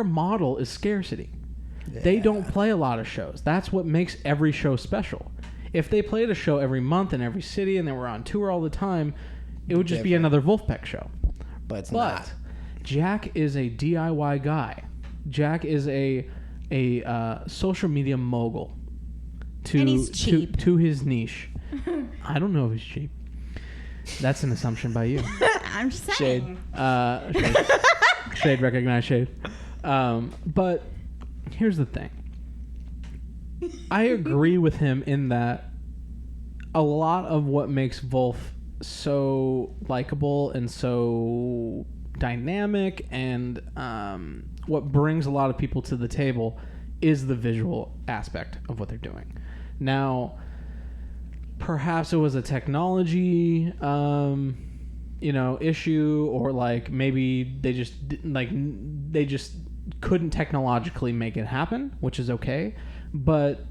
model is scarcity. Yeah. They don't play a lot of shows. That's what makes every show special. If they played a show every month in every city and they were on tour all the time, it would just be another Vulfpeck show. But it's not. Jack is a DIY guy. Jack is a social media mogul. And he's cheap. To his niche. I don't know if he's cheap. That's an assumption by you. I'm just saying. Shade. Shade, recognize shade. But here's the thing. I agree with him in that a lot of what makes Vulf so likable and so dynamic and what brings a lot of people to the table is the visual aspect of what they're doing. Now, perhaps it was a technology issue, or like maybe they just couldn't technologically make it happen, which is okay. But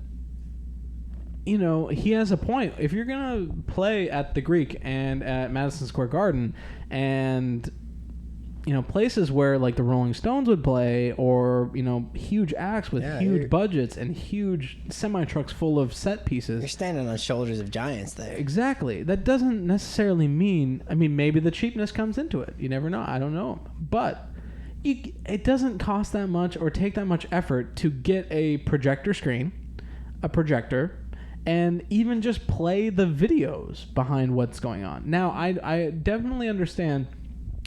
he has a point. If you're gonna play at the Greek and at Madison Square Garden and places where like the Rolling Stones would play, or huge acts with huge budgets and huge semi-trucks full of set pieces, you're standing on shoulders of giants there. Exactly. That doesn't necessarily mean, maybe the cheapness comes into it. You never know. I don't know. But it doesn't cost that much or take that much effort to get a projector screen, a projector, and even just play the videos behind what's going on. Now, I definitely understand,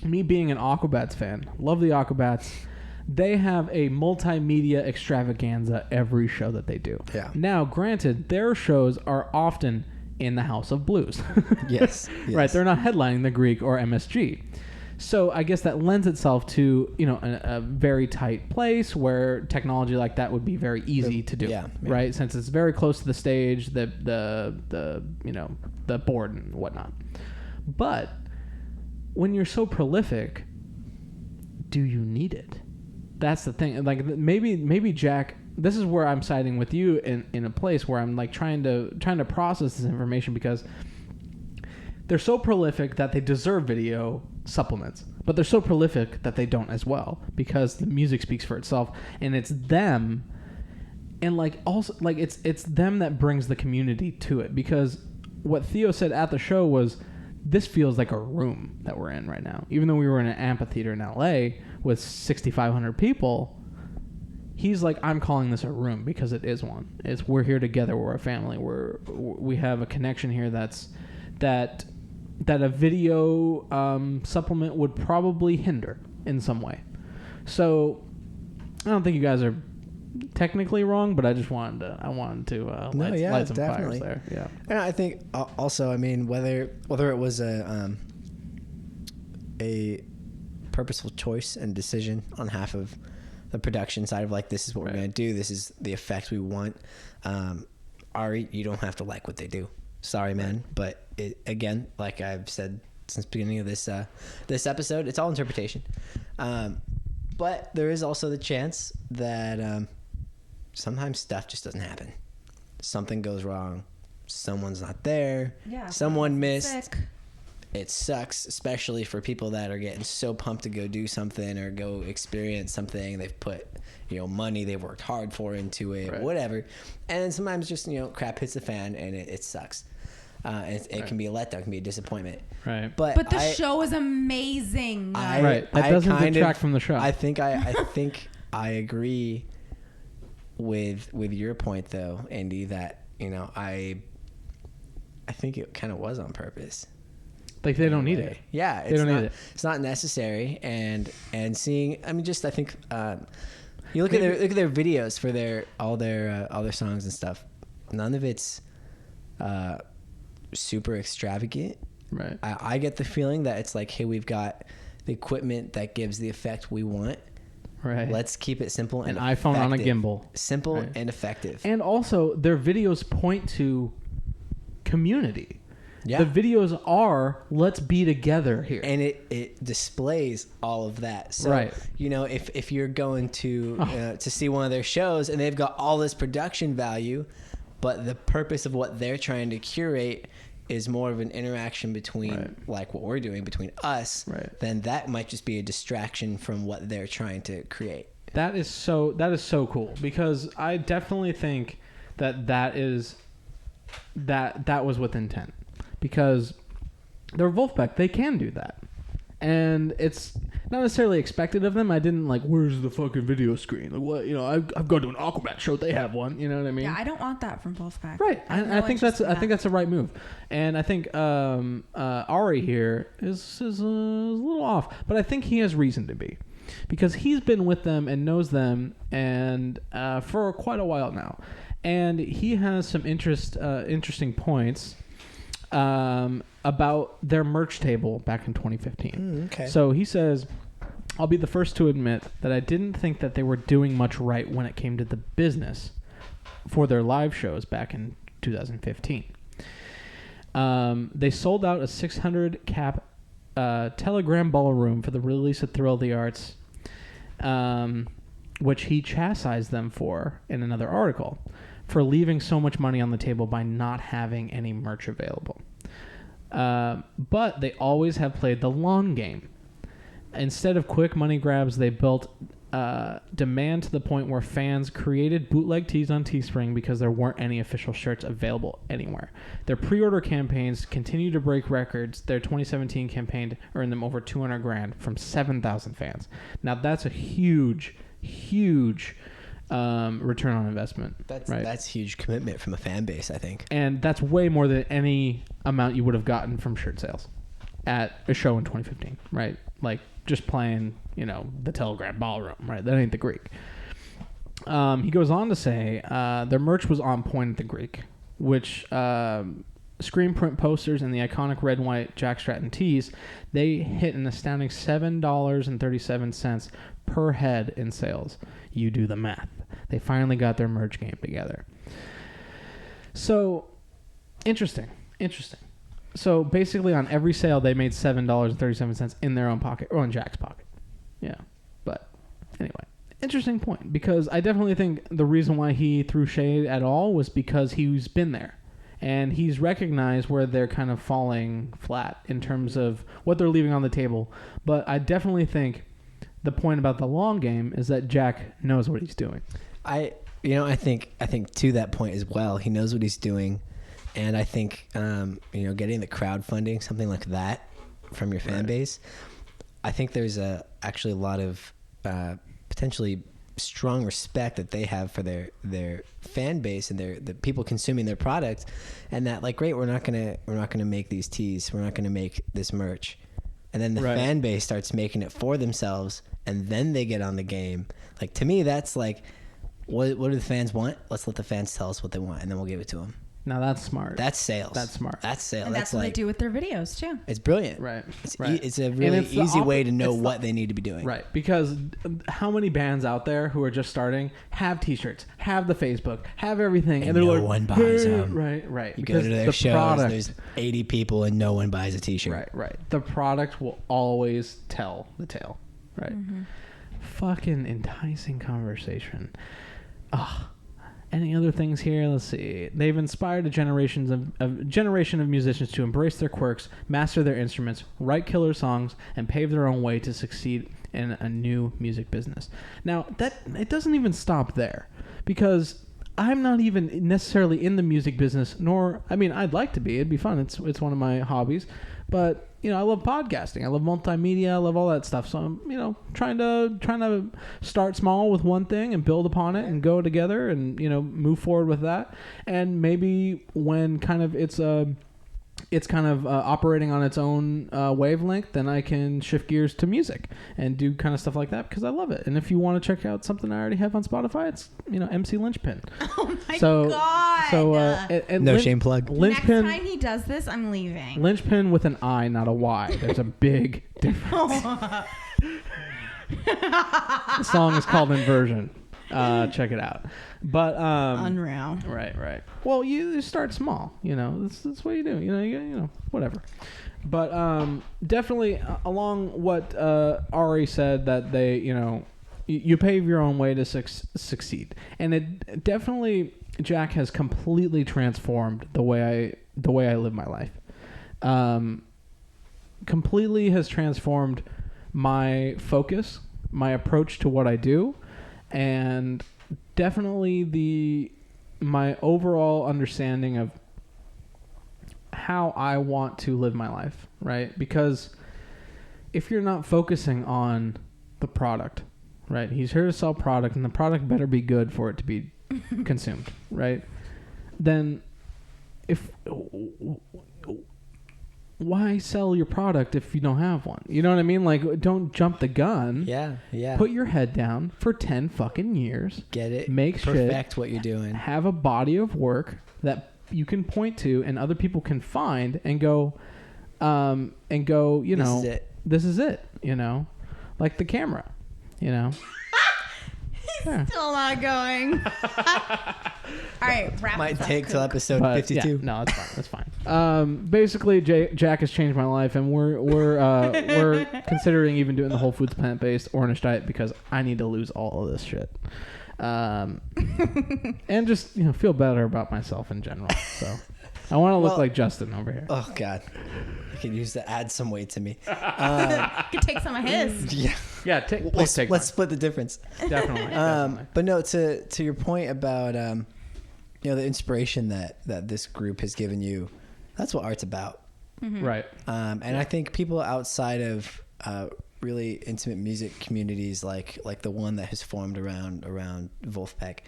me being an Aquabats fan, love the Aquabats. They have a multimedia extravaganza every show that they do. Yeah. Now, granted, their shows are often in the House of Blues. Yes. Right. They're not headlining the Greek or MSG. So I guess that lends itself to, a very tight place where technology like that would be very easy to do. Yeah. Right. Since it's very close to the stage, the board and whatnot. But when you're so prolific, do you need it? That's the thing. Like maybe Jack, this is where I'm siding with you in a place where I'm like trying to process this information, because they're so prolific that they deserve video supplements, but they're so prolific that they don't as well, because the music speaks for itself, and it's them, and like also like it's them that brings the community to it. Because what Theo said at the show was, this feels like a room that we're in right now. Even though we were in an amphitheater in LA with 6,500 people, he's like, I'm calling this a room because it is one. We're here together. We're a family. We have a connection here that a video supplement would probably hinder in some way. So I don't think you guys are technically wrong, but I just wanted to light some fires there. Yeah. And I think also, whether it was a purposeful choice and decision on half of the production side of like, this is what we're going to do, this is the effect we want. Ari, you don't have to like what they do. Sorry, man. But again, like I've said since the beginning of this episode, it's all interpretation. But there is also the chance that sometimes stuff just doesn't happen. Something goes wrong. Someone's not there. Yeah. Someone missed. Sick. It sucks, especially for people that are getting so pumped to go do something or go experience something. They've put, money they've worked hard for into it, whatever. And then sometimes just, crap hits the fan and it sucks. It can be a letdown, it can be a disappointment. Right. But the show is amazing. That doesn't detract from the show. I think I agree with your point though, Andy, that, I think it kind of was on purpose. Like they don't need it. Yeah, it's not necessary. And seeing, I think you look at their videos for all their songs and stuff. None of it's super extravagant. Right. I get the feeling that it's like, hey, we've got the equipment that gives the effect we want. Right. Let's keep it simple and an iPhone on a gimbal. Simple and effective. And also, their videos point to community. Yeah. The videos are, let's be together here. And it displays all of that. So, right. you know, if you're going to see one of their shows and they've got all this production value, but the purpose of what they're trying to curate is more of an interaction between like what we're doing between us, then that might just be a distraction from what they're trying to create. That is so cool, because I definitely think that was with intent, because they're Vulfpeck. They can do that. And it's not necessarily expected of them. I didn't like, where's the fucking video screen? Like, what, you know, I've gone to an Aquabat show. They have one. You know what I mean? Yeah, I don't want that from Vulfpeck. Right. I think that's a right move. And I think Ari here is a little off, but I think he has reason to be, because he's been with them and knows them and for quite a while now, and he has some interesting points about their merch table back in 2015. Okay. So he says, I'll be the first to admit that I didn't think that they were doing much right when it came to the business for their live shows back in 2015. They sold out a 600 cap Telegram ballroom for the release of Thrill the Arts, which he chastised them for in another article, for leaving so much money on the table by not having any merch available. But they always have played the long game. Instead of quick money grabs, they built demand to the point where fans created bootleg tees on Teespring because there weren't any official shirts available anywhere. Their pre-order campaigns continue to break records. Their 2017 campaign earned them over $200,000 from 7,000 fans. Now that's a huge return on investment. That's huge commitment from a fan base, I think. And that's way more than any amount you would have gotten from shirt sales at a show in 2015, right? Like just playing, you know, the Telegram Ballroom, right? That ain't the Greek. He goes on to say their merch was on point at the Greek, which screen print posters and the iconic red and white Jack Stratton tees, they hit an astounding $7.37 per head in sales. You do the math. They finally got their merch game together. So, interesting. So, basically, on every sale, they made $7.37 in their own pocket, or in Jack's pocket. Yeah. But, anyway, interesting point, because I definitely think the reason why he threw shade at all was because he's been there. And he's recognized where they're kind of falling flat in terms of what they're leaving on the table. But I definitely think the point about the long game is that Jack knows what he's doing. I think to that point as well, he knows what he's doing, and I think getting the crowdfunding, something like that, from your fan base, I think there's actually a lot of potentially strong respect that they have for their fan base and the people consuming their product, and that, like, great, we're not gonna make these tees, we're not gonna make this merch, and then the fan base starts making it for themselves, and then they get on the game. Like, to me, that's like, what do the fans want? Let's let the fans tell us what they want, and then we'll give it to them. Now that's smart. That's sales. That's smart. That's sales. And that's what they do with their videos too. It's brilliant. Right. It's a really easy way to know what they need to be doing. Right. Because how many bands out there who are just starting have T-shirts, have the Facebook, have everything, and they're no like, one buys them. Right. You go to their shows, there's 80 people, and no one buys a T-shirt. Right. The product will always tell the tale. Right. Mm-hmm. Fucking enticing conversation. Any other things here? Let's see. They've inspired a generation of musicians to embrace their quirks, master their instruments, write killer songs, and pave their own way to succeed in a new music business. Now, it doesn't even stop there, because I'm not even necessarily in the music business, I'd like to be. It'd be fun. It's one of my hobbies. But, I love podcasting. I love multimedia. I love all that stuff. So I'm, trying to start small with one thing and build upon it and go together and, move forward with that. And maybe when kind of it's it's kind of operating on its own wavelength, then I can shift gears to music and do kind of stuff like that because I love it. And if you want to check out something I already have on Spotify, it's MC Lynchpin. Oh my god! So no shame plug. Lynchpin, next time he does this, I'm leaving. Lynchpin with an I, not a Y. There's a big difference. The song is called Inversion. Check it out. But Unreal. Right. Well, you start small. That's what you do. Whatever. But definitely along what Ari said, that they, you pave your own way to succeed, and it definitely, Jack has completely transformed the way I live my life. Completely has transformed my focus, my approach to what I do, and definitely my overall understanding of how I want to live my life, right? Because if you're not focusing on the product, right? He's here to sell product, and the product better be good for it to be consumed, right? Then why sell your product if you don't have one? You know what I mean? Like, don't jump the gun. Yeah. Put your head down for 10 fucking years. Get it. Make perfect what you're doing. Have a body of work that you can point to and other people can find and go, this is it, like the camera, He's still not going. All right, wrap Might this up, take till Cook. episode But, 52. yeah, no, that's fine. Basically, Jack has changed my life, and we're considering even doing the Whole Foods plant-based Ornish diet because I need to lose all of this shit, and just feel better about myself in general. So I want to look like Justin over here. Oh God, I could use to add some weight to me. Could take some of his. Yeah. Let's split the difference. Definitely. But no, to your point about the inspiration that this group has given you, that's what art's about. Mm-hmm. Right. And I think people outside of really intimate music communities like the one that has formed around Vulfpeck,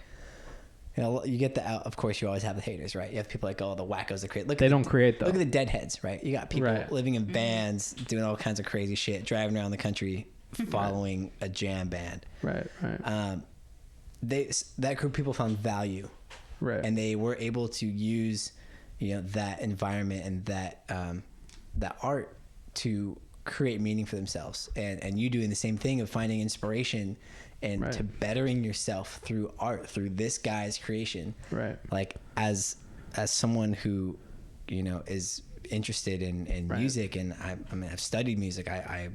you get of course you always have the haters, right? You have people like, oh, the wackos that create. They don't create though. Look at the deadheads, right? You got people living in bands, doing all kinds of crazy shit, driving around the country, following a jam band. Right. That group of people found value, Right. and they were able to use that environment and that art to create meaning for themselves, and you doing the same thing of finding inspiration and to bettering yourself through art, through this guy's creation. Right. Like as someone who is interested in music, and I've studied music. I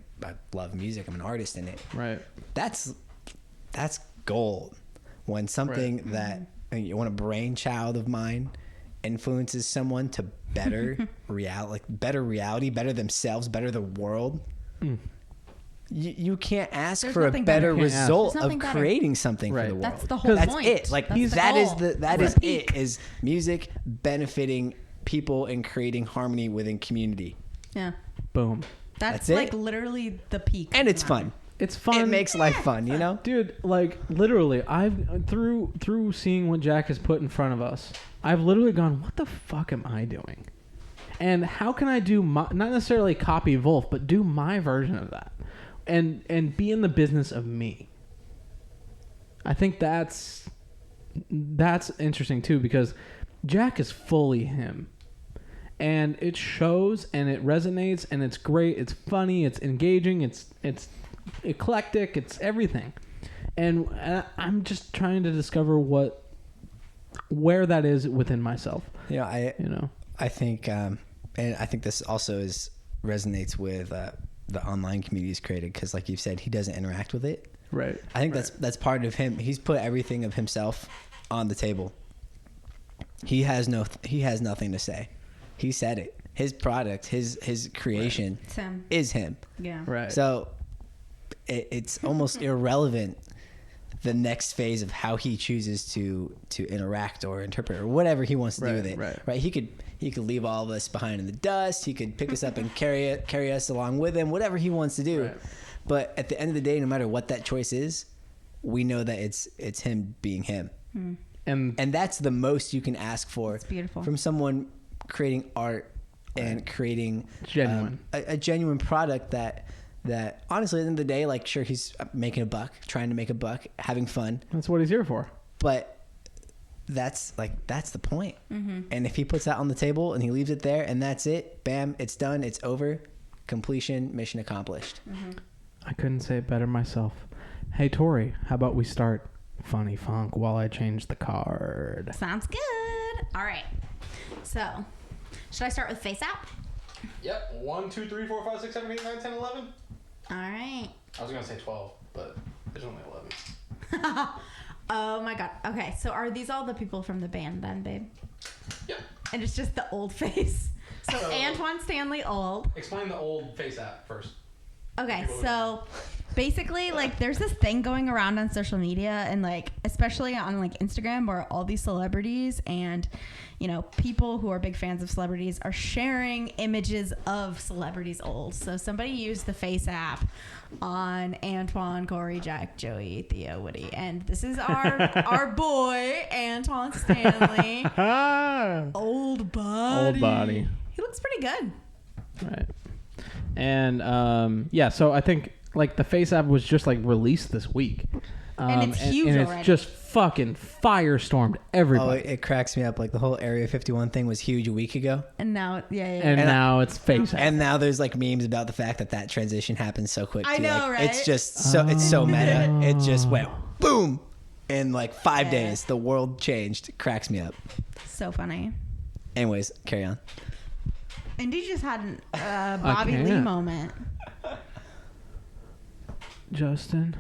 love music. I'm an artist in it. Right. That's gold. When something that when a brainchild of mine influences someone to better reality, better themselves, better the world. You can't ask for a better result of creating something for the world. That's the whole point. That's it. Like that is it. Is music benefiting people and creating harmony within community. Yeah. Boom. That's it. like literally the peak. And it's fun. It's fun. It makes life fun, Dude, like literally, I've through seeing what Jack has put in front of us, I've literally gone, what the fuck am I doing? And how can I do not necessarily copy Vulf, but do my version of that, and be in the business of me. I think that's interesting too, because Jack is fully him. And it shows, and it resonates, and it's great. It's funny. It's engaging. It's eclectic. It's everything. And I'm just trying to discover where that is within myself. I think, and I think this also resonates with the online community he's created, because, like you've said, he doesn't interact with it. Right. I think that's part of him. He's put everything of himself on the table. He has nothing to say. He said it. His product, his creation is him. Yeah. Right. So it's almost irrelevant the next phase of how he chooses to interact or interpret or whatever he wants to do with it. Right. He could leave all of us behind in the dust. He could pick us up and carry us along with him. Whatever he wants to do. Right. But at the end of the day, no matter what that choice is, we know that it's him being him. And that's the most you can ask for. It's beautiful. From someone creating art and creating Genuine. a genuine product that honestly, at the end of the day, like, sure, he's making a buck, trying to make a buck, having fun. That's what he's here for. But that's the point. Mm-hmm. And if he puts that on the table and he leaves it there and that's it, bam, it's done, it's over, completion, mission accomplished. Mm-hmm. I couldn't say it better myself. Hey, Tori, how about we start Funny Funk while I change the card? Sounds good. All right. So, should I start with Face App? Yep. 1, 2, 3, 4, 5, 6, 7, 8, 9, 10, 11. All right. I was going to say 12, but there's only 11. Oh my god. Okay, so are these all the people from the band then, babe? Yeah. And it's just the old face. So Antoine Stanley old. Explain the old Face App first. Okay, so basically, like, there's this thing going around on social media and, like, especially on, like, Instagram, where all these celebrities and, you know, people who are big fans of celebrities are sharing images of celebrities old. So somebody used the Face App on Antoine, Cory, Jack, Joey, Theo, Woody, and this is our boy Antoine Stanley. Old body. Old body. He looks pretty good. Right. And yeah, so I think like the Face App was just like released this week. And it's huge and already. it's just fucking firestormed everybody. Oh, it cracks me up. Like, the whole Area 51 thing was huge a week ago. And now, yeah. And now it's Face App. And now there's like memes about the fact that transition happened so quick. I too. know, like, right? It's just it's so meta. It just went boom in like 5 days. The world changed. It cracks me up. So funny. Anyways, carry on. Indy just had a Bobby Lee moment. Justin,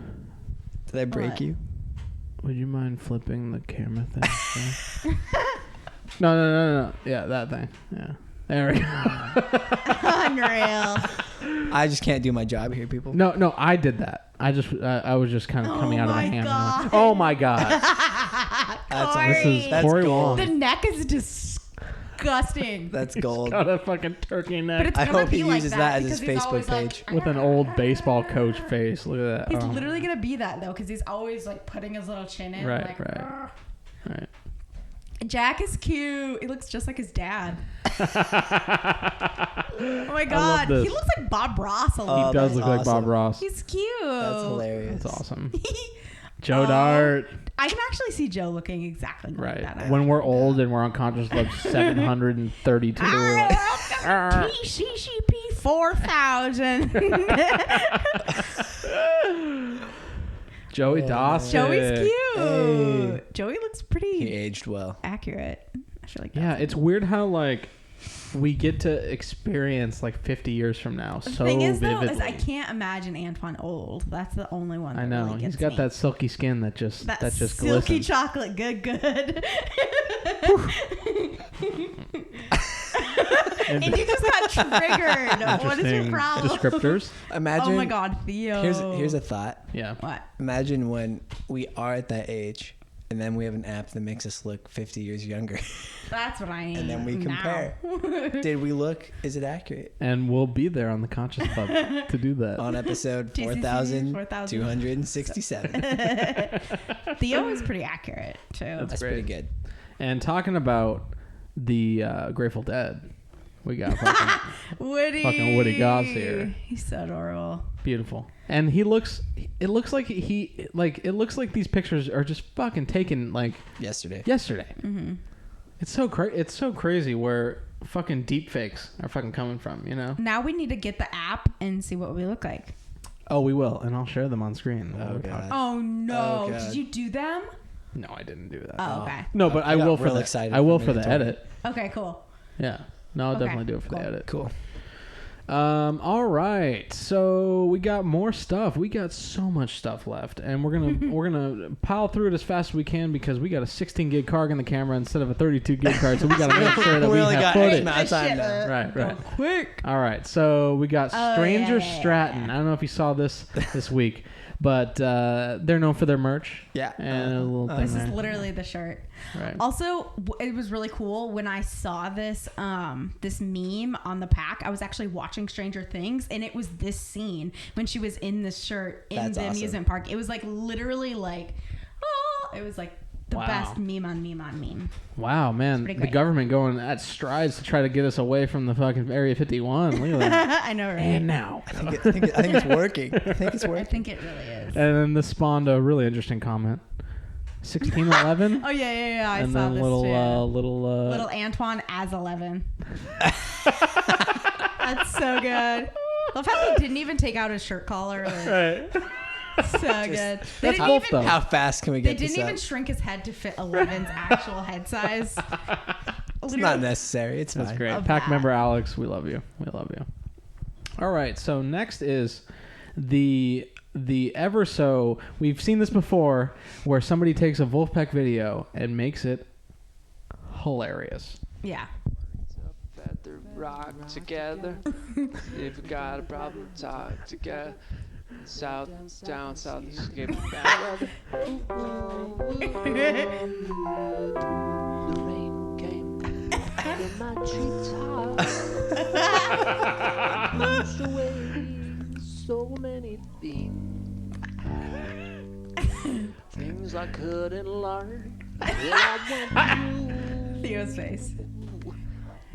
Did I break What? you? would you mind flipping the camera thing? No. Yeah, that thing. Yeah. There we go. Unreal. I just can't do my job here, people. No, I did that. I was just kind of coming out of my hand. God. Oh my god. That's Cory. This is That's Cory gold. Wong. The neck is disgusting. That's gold. Got a fucking turkey But neck it's I gonna hope be he like uses that that as his because he's always Facebook like- page. with an old baseball coach face. Look at that. He's Oh. literally gonna be that though, because he's always like putting his little chin in. Right, like, right. "Grr." Right. Jack is cute. He looks just like his dad. Oh my god, this. he looks like Bob Ross a Oh, little. He does that's look like Bob awesome. Ross. He's cute. That's hilarious. That's awesome. Joe Dart. I can actually see Joe looking exactly like Right. that. When we're old and we're unconscious, like 732. TCCP 4000. Joey Dawson. Joey's cute. Hey. Joey looks He pretty aged well. accurate. I feel like Yeah, it's weird how like we get to experience like 50 years from now The so thing is, vividly. though, is I can't imagine Antoine old. That's the only one. I That know. really He's gets got me. that silky skin that just silky glistens. chocolate. Good. And you just got triggered. What is your Interesting problem? descriptors. Imagine. Oh my God, Theo. Here's a thought. Yeah. What? Imagine when we are at that age, and then we have an app that makes us look 50 years younger, That's what I need. and then we compare. Did we look? Is it accurate? And we'll be there on the Conscious Club to do that. On episode TCC 4267. Theo is pretty accurate too. That's great. pretty good. And talking about the Grateful Dead, we got fucking Woody. Woody Goss here. He's so adorable. beautiful. And it looks like it looks like these pictures are just fucking taken like Yesterday. Mm-hmm. It's so crazy where fucking deep fakes are fucking coming from, you know? Now we need to get the app and see what we look like. Oh, we will, and I'll share them on screen. Oh, God. Oh no! Oh, God. Did you do them? No, I didn't do that. Oh, okay. No, but I got will for real the excited I will for for the Mandatory. edit. Okay, cool. Yeah. No, I'll Okay, definitely do it for cool. the edit. Cool. All right. So we got more stuff. We got so much stuff left, and we're gonna pile through it as fast as we can because we got a 16 gig card in the camera instead of a 32 gig card. So we got to make sure that we only have got footage. X amount of time now. Right. Go quick. All right. So we got Oh, Stranger yeah. Stratton. I don't know if you saw this week, but they're known for their merch. Yeah. And a little thing This there. is literally the shirt. Right. Also, it was really cool when I saw this this meme on the pack. I was actually watching Stranger Things, and it was this scene when she was in this shirt in That's the awesome. amusement park. It was like literally like, oh, it was like The Wow. best meme on meme. Wow, man. pretty The great. government going at strides to try to get us away from the fucking Area 51. Look at that. I know, right? And now. I think it's working. I think it's I working. think it really is. And then this spawned a really interesting comment. 1611. Oh yeah. I and saw then this little, too. little Antoine as 11. That's so good. Love how they didn't even take out his shirt collar. Like, Right. so good. They That's didn't Vulf, even. though. How fast can we They get this didn't even up? shrink his head to fit 11's actual head size. It's not necessary. It's That's fine. great. Love Pack that. member Alex, we love you. We love you. All right, so next is the ever so, we've seen this before, where somebody takes a Vulfpeck video and makes it hilarious. Yeah. Up at the rock together. If you got a problem, talk together. South, down south, escape bad weather. The rain came in my treetop. Washed away so many things. Things I couldn't learn. Till I went through. Theo's face.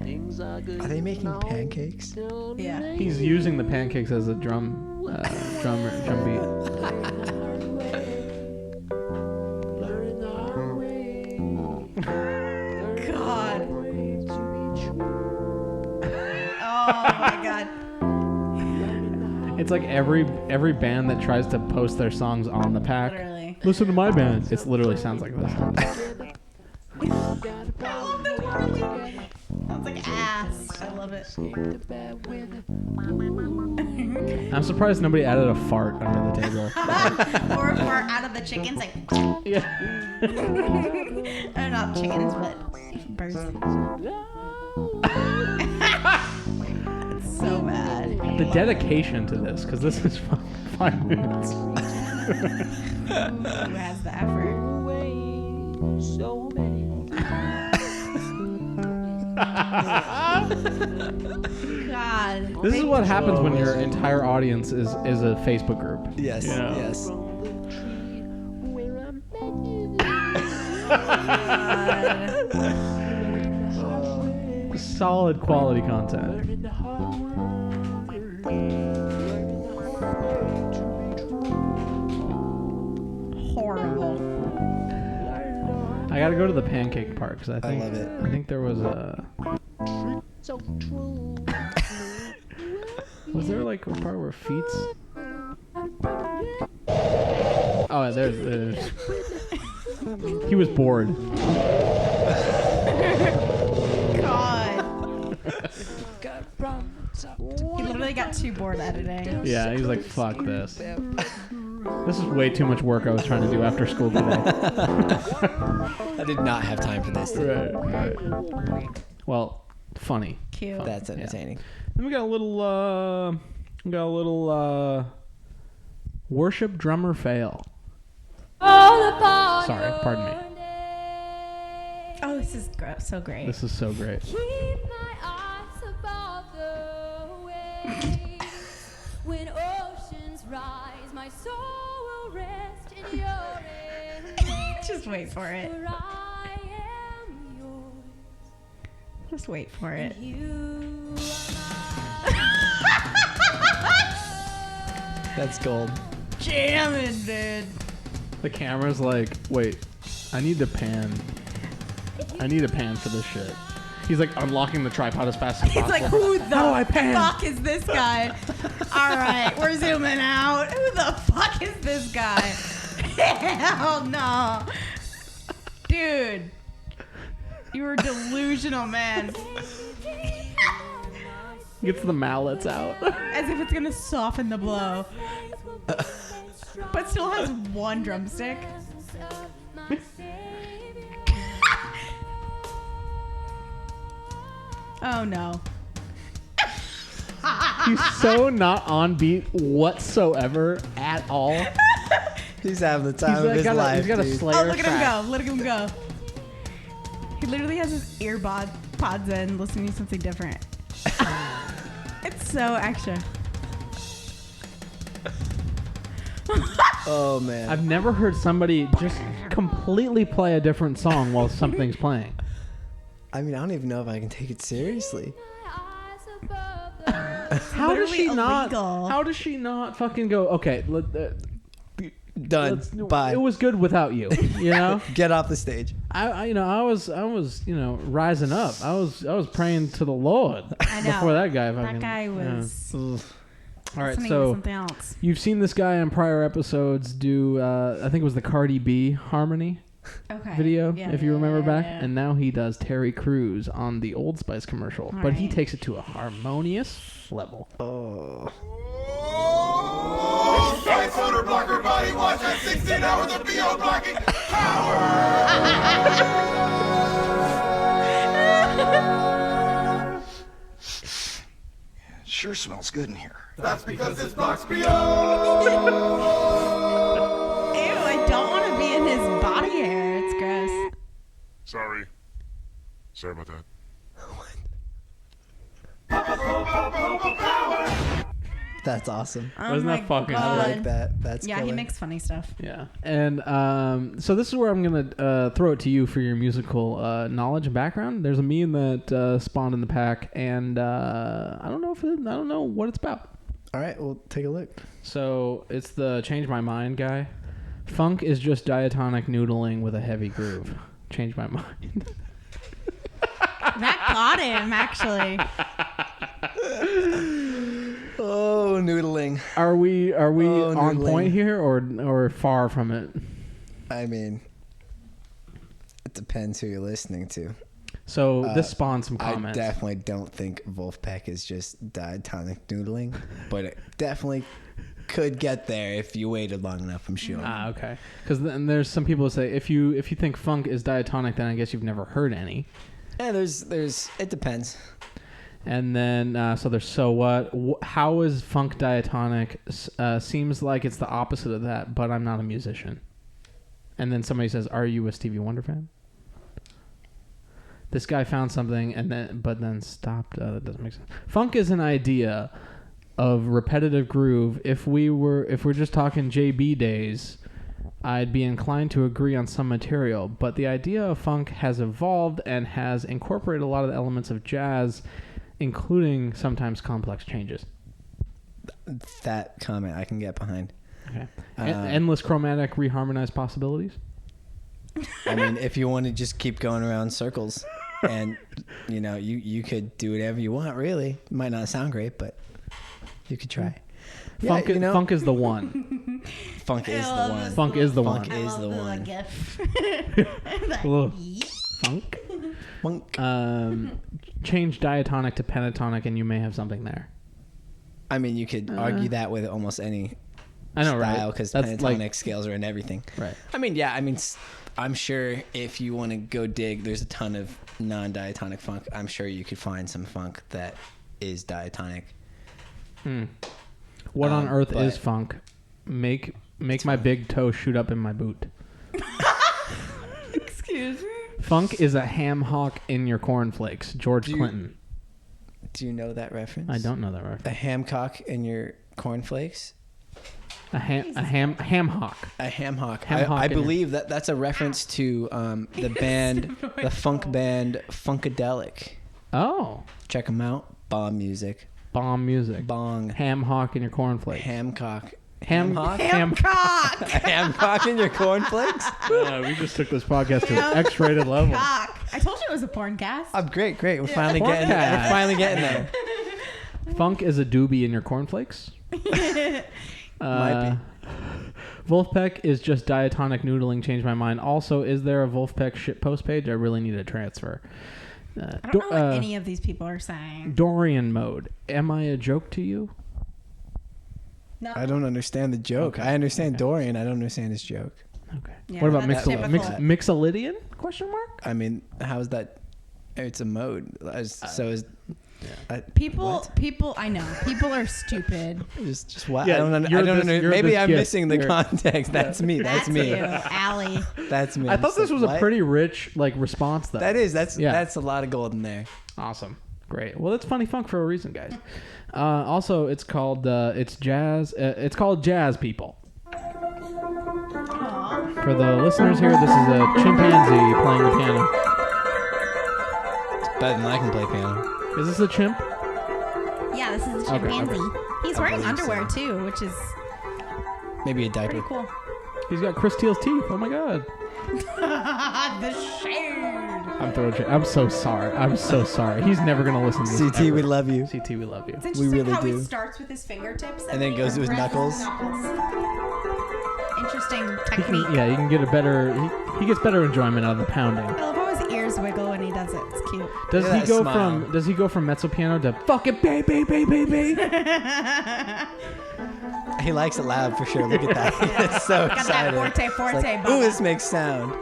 Things I couldn't Are they making know pancakes? till the Yeah. rain He's using the pancakes as a drum beat. Learn the hard way. God. Way to be true. Oh my God. It's like every band that tries to post their songs on the pack. Literally. Listen to my band. It literally sounds like this. I love the wording. Sounds like ass. I love it. I'm surprised nobody added a fart under the table. Or if we're out of the chickens, like, Yeah. not chickens, but birds. It's so bad. The dedication to this, because this is 5 minutes. Who has the effort? So many. God. This is what happens when your entire audience is a Facebook group. Yes. Yeah. Yes. From the tree where I met you. God. Solid quality content. Learning the hard way. Learning the hard way to be true. Horrible. I gotta go to the pancake part because I think love it. I think there was a. So true. Was there like a part where feet's? Oh, there's. He was bored. God. Got problems up He literally got too bored editing. Yeah, he's like, fuck this. This is way too much work I was trying to do after school today. I did not have time for this. Right. Well, funny. Cute. That's entertaining. Then we got a little worship drummer fail. Sorry, pardon me. Oh, this is so great. This is so great. Keep my eyes above the waves. When oceans rise, my soul will rest in your embrace. Just wait for it. For I am yours, Just wait for it. and you That's gold. Jamming, dude. The camera's like, wait, I need to pan. I need a pan for this shit. He's like unlocking the tripod as fast as He's possible. like, who How do I the pan? fuck is this guy? All right, we're zooming out. Who the fuck is this guy? Hell no. Dude. You were delusional, man. Gets the mallets out. As if it's gonna soften the blow. But still has one drumstick. Oh no. He's so not on beat whatsoever at all. He's having the time He's of like his life. he's got a dude. Slayer Oh, look at him track. go. Look at him go. He literally has his pods in, listening to something different. It's so extra. Oh man. I've never heard somebody just completely play a different song while something's playing. I mean, I don't even know if I can take it seriously. How does she literally not? illegal. How does she not fucking go? Okay, Done. Bye. It was good without you. You know. Get off the stage. I was rising up. I was praying to the Lord I know. before that guy fucking. That guy was All right, listening to so something else. you've seen this guy in prior episodes do. I think it was the Cardi B harmony Okay. video, Yeah, if you yeah, remember yeah, back, yeah. and now he does Terry Crews on the Old Spice commercial, but he right. takes it to a harmonious level. Oh. Spice on her blocker body wash at 16 hours of BO blocking power. Sure smells good in here. That's because it's box BO. Ew, I don't want to be in his body hair. It's gross. Sorry about that. That's awesome. Oh Wasn't my that fucking I God. like that. That's Yeah, he killer. makes funny stuff. Yeah, and so this is where I'm gonna throw it to you for your musical knowledge and background. There's a meme that spawned in the pack, and I don't know what it's about. All right, we'll take a look. So it's the Change My Mind guy. Funk is just diatonic noodling with a heavy groove. Change my mind. That got him, actually. Oh, noodling. Are we on noodling. point here or far from it? I mean, it depends who you're listening to. So this spawned some I comments. definitely don't think Vulfpeck is just diatonic noodling, but it definitely could get there if you waited long enough, I'm sure. Okay. Because then there's some people who say if you think funk is diatonic, then I guess you've never heard any. Yeah, there's it depends. And then so there's so what? How is funk diatonic? Seems like it's the opposite of that, but I'm not a musician. And then somebody says, "Are you a Stevie Wonder fan?" This guy found something and then stopped. That doesn't make sense. Funk is an idea of repetitive groove. If we're just talking JB days, I'd be inclined to agree on some material, but the idea of funk has evolved and has incorporated a lot of the elements of jazz, including sometimes complex changes. That comment I can get behind. Okay. Endless chromatic reharmonized possibilities. I mean, if you want to just keep going around circles, and you could do whatever you want. Really, it might not sound great, but you could try. Funk, funk is the one. Funk is the one. Funk is the one. Funk is the one. Little funk. Funk. Change diatonic to pentatonic, and you may have something there. I mean, you could argue that with almost any I know, right? style, because That's pentatonic scales are in everything. Right. I mean, yeah. I mean, I'm sure if you want to go dig, there's a ton of non-diatonic funk. I'm sure you could find some funk that is diatonic. What on earth but- is funk? Make my big toe shoot up in my boot. Excuse me? Funk is a ham hock in your cornflakes. George Do Clinton. you know that reference? I don't know that reference. A hamcock in your cornflakes? A ham hock. A ham hock. Ham hock I in your- believe that's a reference to the band, the funk band Funkadelic. Oh, Check them out. Bomb music. bomb music. Bong. Ham hock in your cornflakes. Hamcock. Ham hock? Cock! A hamcock in your cornflakes? We just took this podcast to an X-rated level. Cock. I told you it was a porn cast. Oh, great. We're finally Porn getting cast. We're finally getting there. Funk is a doobie in your cornflakes. Might be. Vulfpeck is just diatonic noodling. Changed my mind. Also, is there a Vulfpeck shitpost page? I really need a transfer. I don't know what any of these people are saying. Dorian mode. Am I a joke to you? No. I don't understand the joke. Okay. I understand Dorian. I don't understand his joke. Okay. Yeah, What about that's typical. Mixolydian? Question mark. I mean, how is that? It's a mode. People, I know. People are stupid. Just what? Yeah, I don't you're understand. you're Maybe this I'm gift. missing the You're- context. That's me. That's me. you, Allie. That's me. I thought this was a What? pretty rich response though. That is. That's Yeah. a lot of gold in there. Awesome. Great. Well, it's funny funk for a reason, guys. Also, it's called it's jazz. It's called Jazz People. For the listeners here, this is a chimpanzee playing the piano. It's better than I can play piano. Is this a chimp? Yeah, this is a Okay, chimpanzee. okay. He's wearing underwear too, which is Maybe a diaper. pretty cool. He's got Chris Teal's teeth. Oh my god. The shade. I'm so sorry. I'm so sorry. He's never gonna listen to this. CT, ever. we love you. CT, we love you. It's interesting really how do. he starts with his fingertips And then he goes to his progresses knuckles. Interesting He technique. can, yeah, you can get a better. He gets better enjoyment out of the pounding. I love how his ears wiggle when he does it. It's cute. Does Look at he that go smile. from? Does he go from mezzo piano to fucking baby, baby, baby? He likes it loud for sure. Look at that. It's so Got that excited. forte, It's forte, like, Bubba. ooh, this makes sound.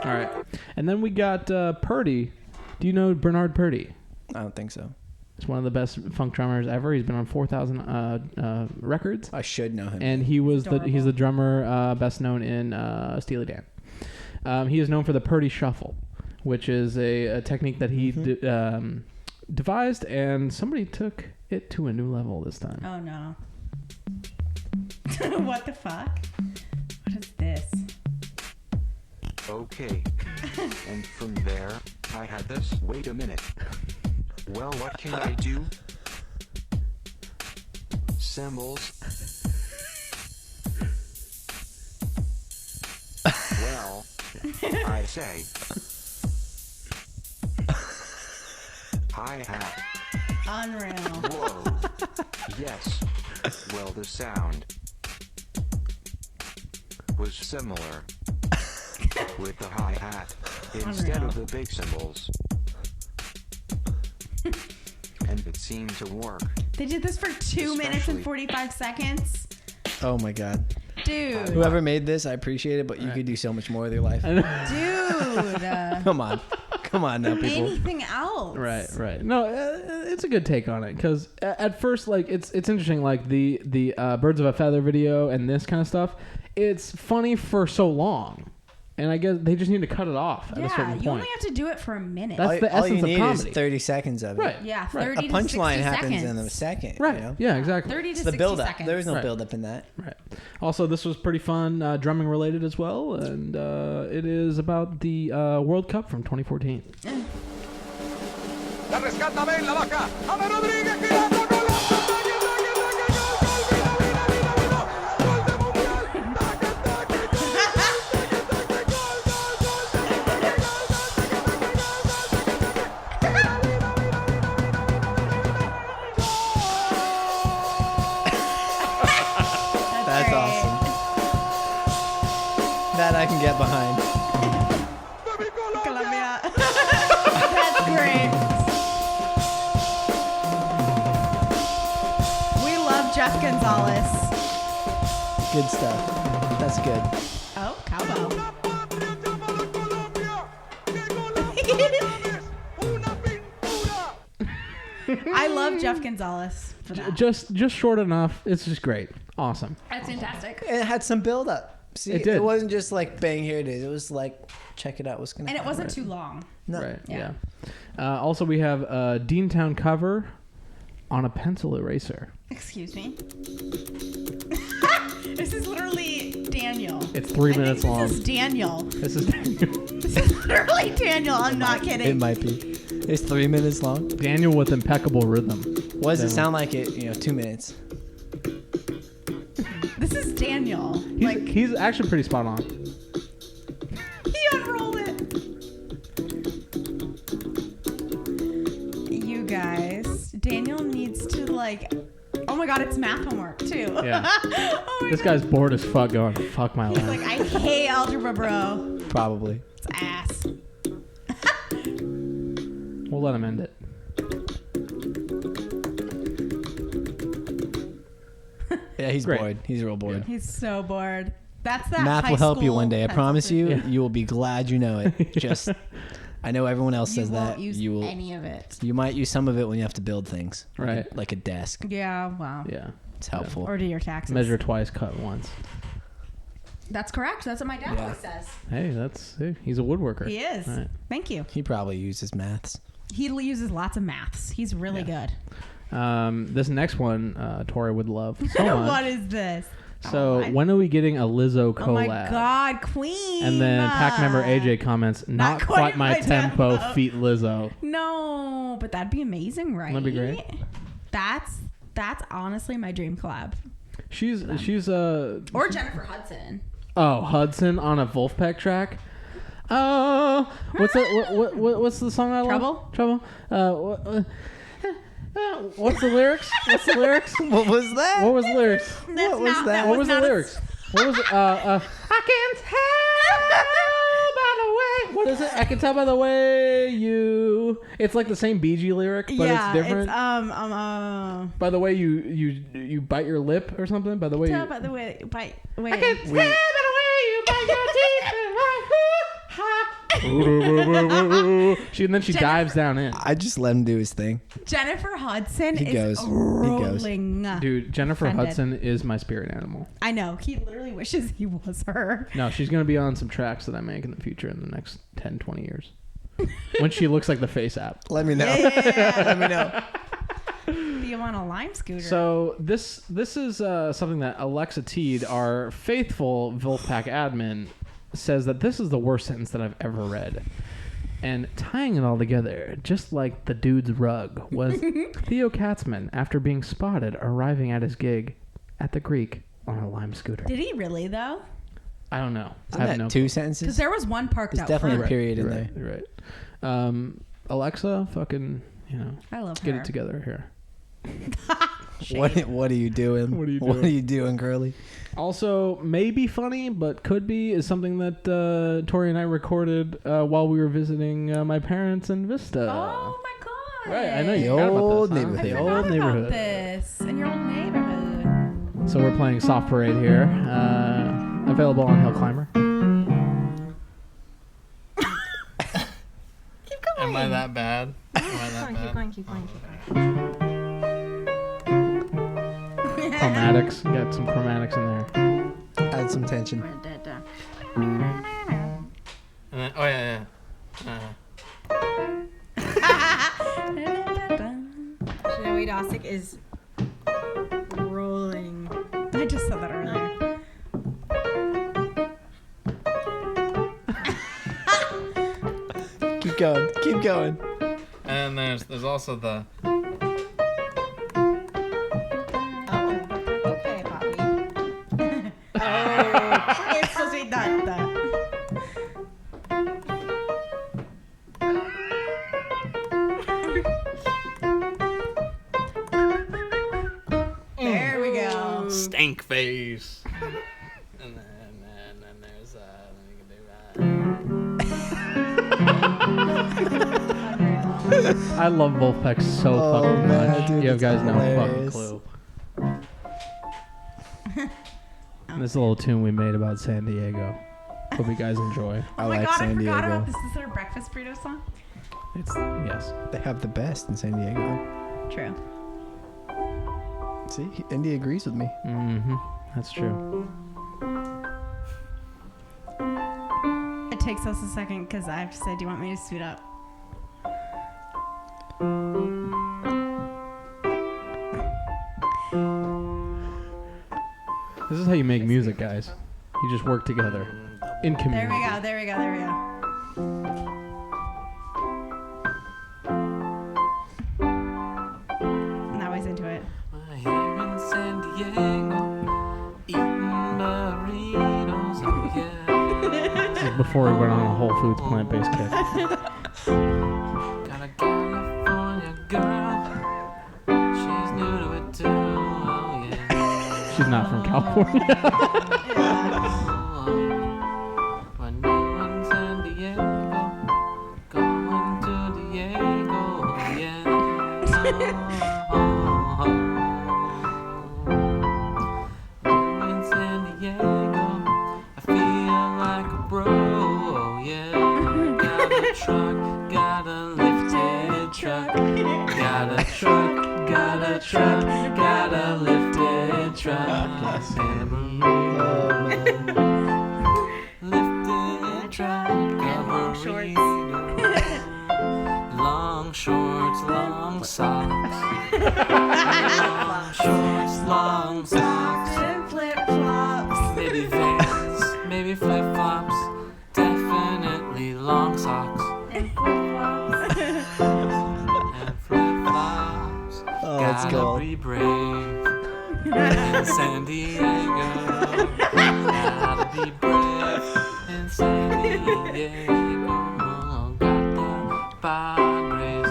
All right, and then we got Purdie. Do you know Bernard Purdie? I don't think so. He's one of the best funk drummers ever. He's been on 4,000 records, I should know him. and he's the drummer best known in Steely Dan. He is known for the Purdie Shuffle, which is a technique that he devised, and somebody took it to a new level this time. Oh no. What the fuck? What is this? Okay. And from there, I had this. Wait a minute. Well, what can I do? Cymbals. Well, I say. Hi-hat. Unreal. Whoa. Yes. Well, the sound was similar. With the hi-hat instead of the big cymbals. And it seemed to work. They did this for 2 minutes and Especially- 45 seconds. Oh my god. Dude. Whoever made this, I appreciate it, but you could do so much more with your life. Dude. Come on. Come on now, people. Anything else? Right. No, it's a good take on it because at first, like, it's interesting. Like the Birds of a Feather video and this kind of stuff. It's funny for so long, and I guess they just need to cut it off at a Yeah, certain you point. only have to do it for a minute. That's the all you essence of need comedy. is 30 seconds of it. Right. Yeah, Right. 30 A to 60 punchline happens seconds. in a second. Right. You know? Yeah. Exactly. 30 to It's the 60 build up. seconds. There is no Right. build up in that. Right. Also, this was pretty fun, drumming related as well, and it is about the World Cup from 2014. La rescata Ben, la baja. James Rodríguez girando con la That's great. awesome. That I can get behind. Colombia. That's great. We love Jeff Gonzalez. Good stuff. That's good. Oh, cowbell. I love Jeff Gonzalez for that. Just short enough. It's just great. Awesome. That's fantastic. It had some build up. See, It did. it wasn't just like bang, here it is. It was like, check it out. What's gonna And it happen. wasn't too long. No. Right. Yeah. Yeah. Also, we have a Deantown cover on a pencil eraser. Excuse me. This is literally Daniel. It's 3 I minutes think long. This is Daniel. This is This is literally Daniel. I'm not kidding. It might be. It's 3 minutes long. Daniel with impeccable rhythm. What does it Yeah. sound like? 2 minutes. This is Daniel. He's actually pretty spot on. He unrolled it. You guys, Daniel needs to oh my god, it's math homework too. Yeah. Oh my This God. guy's bored as fuck going, fuck my He's life. like, I hate algebra, bro. Probably. It's ass. We'll let him end it. Yeah, he's Great. bored. He's real bored. He's so bored. That's that. Math high will help you school one day. I pencil promise tip. you. Yeah. You will be glad you know it. Just, I know everyone else You says won't that. use You will. any of it. You might use some of it when you have to build things. Right. Like a desk. Yeah. Wow. Yeah. It's helpful. Or do your taxes. Measure twice, cut once. That's correct. That's what my dad Yeah. always says. Hey, he's a woodworker. He is. Right. Thank you. He probably uses maths. He uses lots of maths. He's really good. This next one, Tori would love so much. What is this? So when are we getting a Lizzo collab? Oh my God, Queen. And then pack member AJ comments, not quite my tempo, feat Lizzo. No, but that'd be amazing, right? That'd be great. That's honestly my dream collab. She's or Jennifer Hudson. Oh, Hudson on a Vulfpeck track. Oh, what's that? What's the song I love? Trouble. What's the lyrics? What was that? What was the lyrics? What was that? What was the lyrics? What was it? I can tell by the way. What is it? I can tell by the way you. It's like the same BG lyric, but it's different. It's by the way you bite your lip or something. By the way. Tell by the way bite. Wait. I can tell by the way you bite your teeth. And then she dives down in. I just let him do his thing. Jennifer Hudson He is goes. rolling. Dude, Jennifer Hudson is my spirit animal. I know. He literally wishes he was her. No, she's going to be on some tracks that I make in the future in the next 10, 20 years. When she looks like the Face app. Let me know. Yeah. Let me know. Do you want a lime scooter? So this is something that Alexa Teed, our faithful Vulfpeck admin, says that this is the worst sentence that I've ever read. And tying it all together, just like the dude's rug, was Theo Katzman, after being spotted arriving at his gig at the Greek on a lime scooter. Did he really, though? I don't know. Isn't I have that no two clue. sentences? Because there was one parked There's out definitely front. a period in You're there. right. You're right. Alexa, fucking, I love get her. it together here. What are you doing? What are you What doing? are you doing, girly? Also, maybe funny, but could be, is something that Tori and I recorded while we were visiting my parents in Vista. Oh my God! Right, I know you The forgot about old this, huh? neighborhood. I The forgot old neighborhood. about this in your old neighborhood. So we're playing Soft Parade here. Available on Hill Climber. Keep going. Am I that bad? Am I that bad? Keep going. Chromatics. Got some chromatics in there. Add some tension. And then, oh yeah. Joey Dosick is rolling. I just said that earlier. Keep going. Keep going. And then there's also the. Okay, Bobby. It's supposed to be that. There we go. Stank face. and then there's that. And you can do that. I love Vulfpeck so Oh, fucking man, much. dude, You guys that's no fucking hilarious. clue. And this little tune we made about San Diego. Hope you guys enjoy. I Oh my like God, San I forgot Diego. about this. Is their breakfast burrito song? It's yes. They have the best in San Diego. True. See, Indy agrees with me. Mm-hmm. That's true. It takes us a second because I have to say, do you want me to suit up? This is how you make music, guys. You just work together in community. There we go. Now he's into it. Here in San Diego, eating burritos, oh yeah. This is before we went on a Whole Foods plant-based kick. Got a California girl, she's new to it too, oh yeah. She's not from California. When you're in San Diego, going to Diego, yeah. You're in San Diego, I feel like a bro, oh yeah. Got a truck, got a lifted truck. Got a truck, got a truck, got a lifted truck. Santa Maria. Lifted truck, got long shorts. long shorts, long socks. Long shorts, long socks. And flip flops. and flip-flops. And flip-flops. Oh, that's Gotta cool. be brave. In San Diego. Gotta be brave. In San Diego. Got the Padres.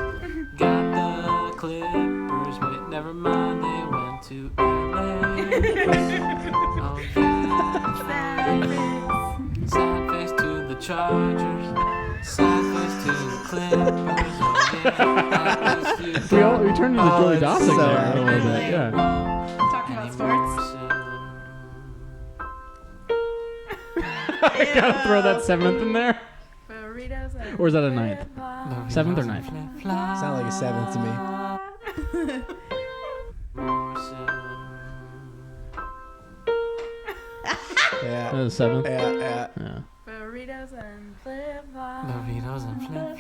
Got the Clippers. Wait, never mind. They went to LA. Oh, yeah. Sad face to the Chargers. Sad face to the Clippers. Oh, yeah. We turned into Joey Dawson so there a epic. little bit. Yeah. Talking about sports. Gotta throw that seventh in there. Burritos and Or is that a ninth? flip-flops. Seventh or ninth? Sound like a seventh to me. That Yeah. was seventh. Yeah. Yeah. Burritos and flip-flops. Burritos and flip-flops.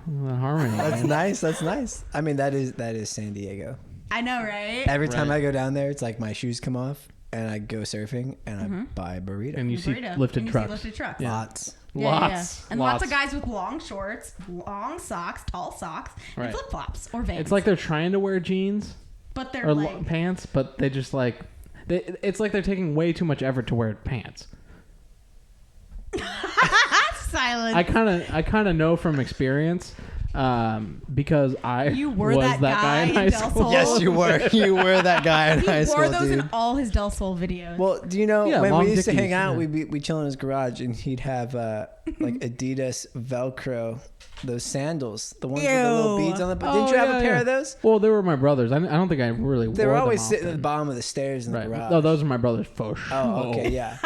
The harmony. That's nice. That's nice. I mean, that is San Diego. I know, right? Every time Right. I go down there, it's like my shoes come off and I go surfing and I buy a burrito. And you see Burrito. lifted And you see trucks. lifted trucks. Lots. Lots. And lots of guys with long shorts, long socks, tall socks, Right. and flip flops or Vans. It's like they're trying to wear jeans but they're or like, pants, but they just like it's like they're taking way too much effort to wear pants. silent. I kind of know from experience because I You were was that that guy in high in Del school. Sol? Yes, you were. You were that guy in He high wore school, those dude. in all his Del Sol videos. Well, do you know Yeah, when long we used to dickies, hang out, yeah. we'd chill in his garage and he'd have like Adidas Velcro, those sandals, the ones with the little Ew. beads on the. Oh, Didn't you have yeah, a pair yeah. of those? Well, they were my brothers. I don't think I really They wore were them always sitting at often. the bottom of the stairs in the Right. garage. No, those are my brothers for sure. Oh, okay, yeah.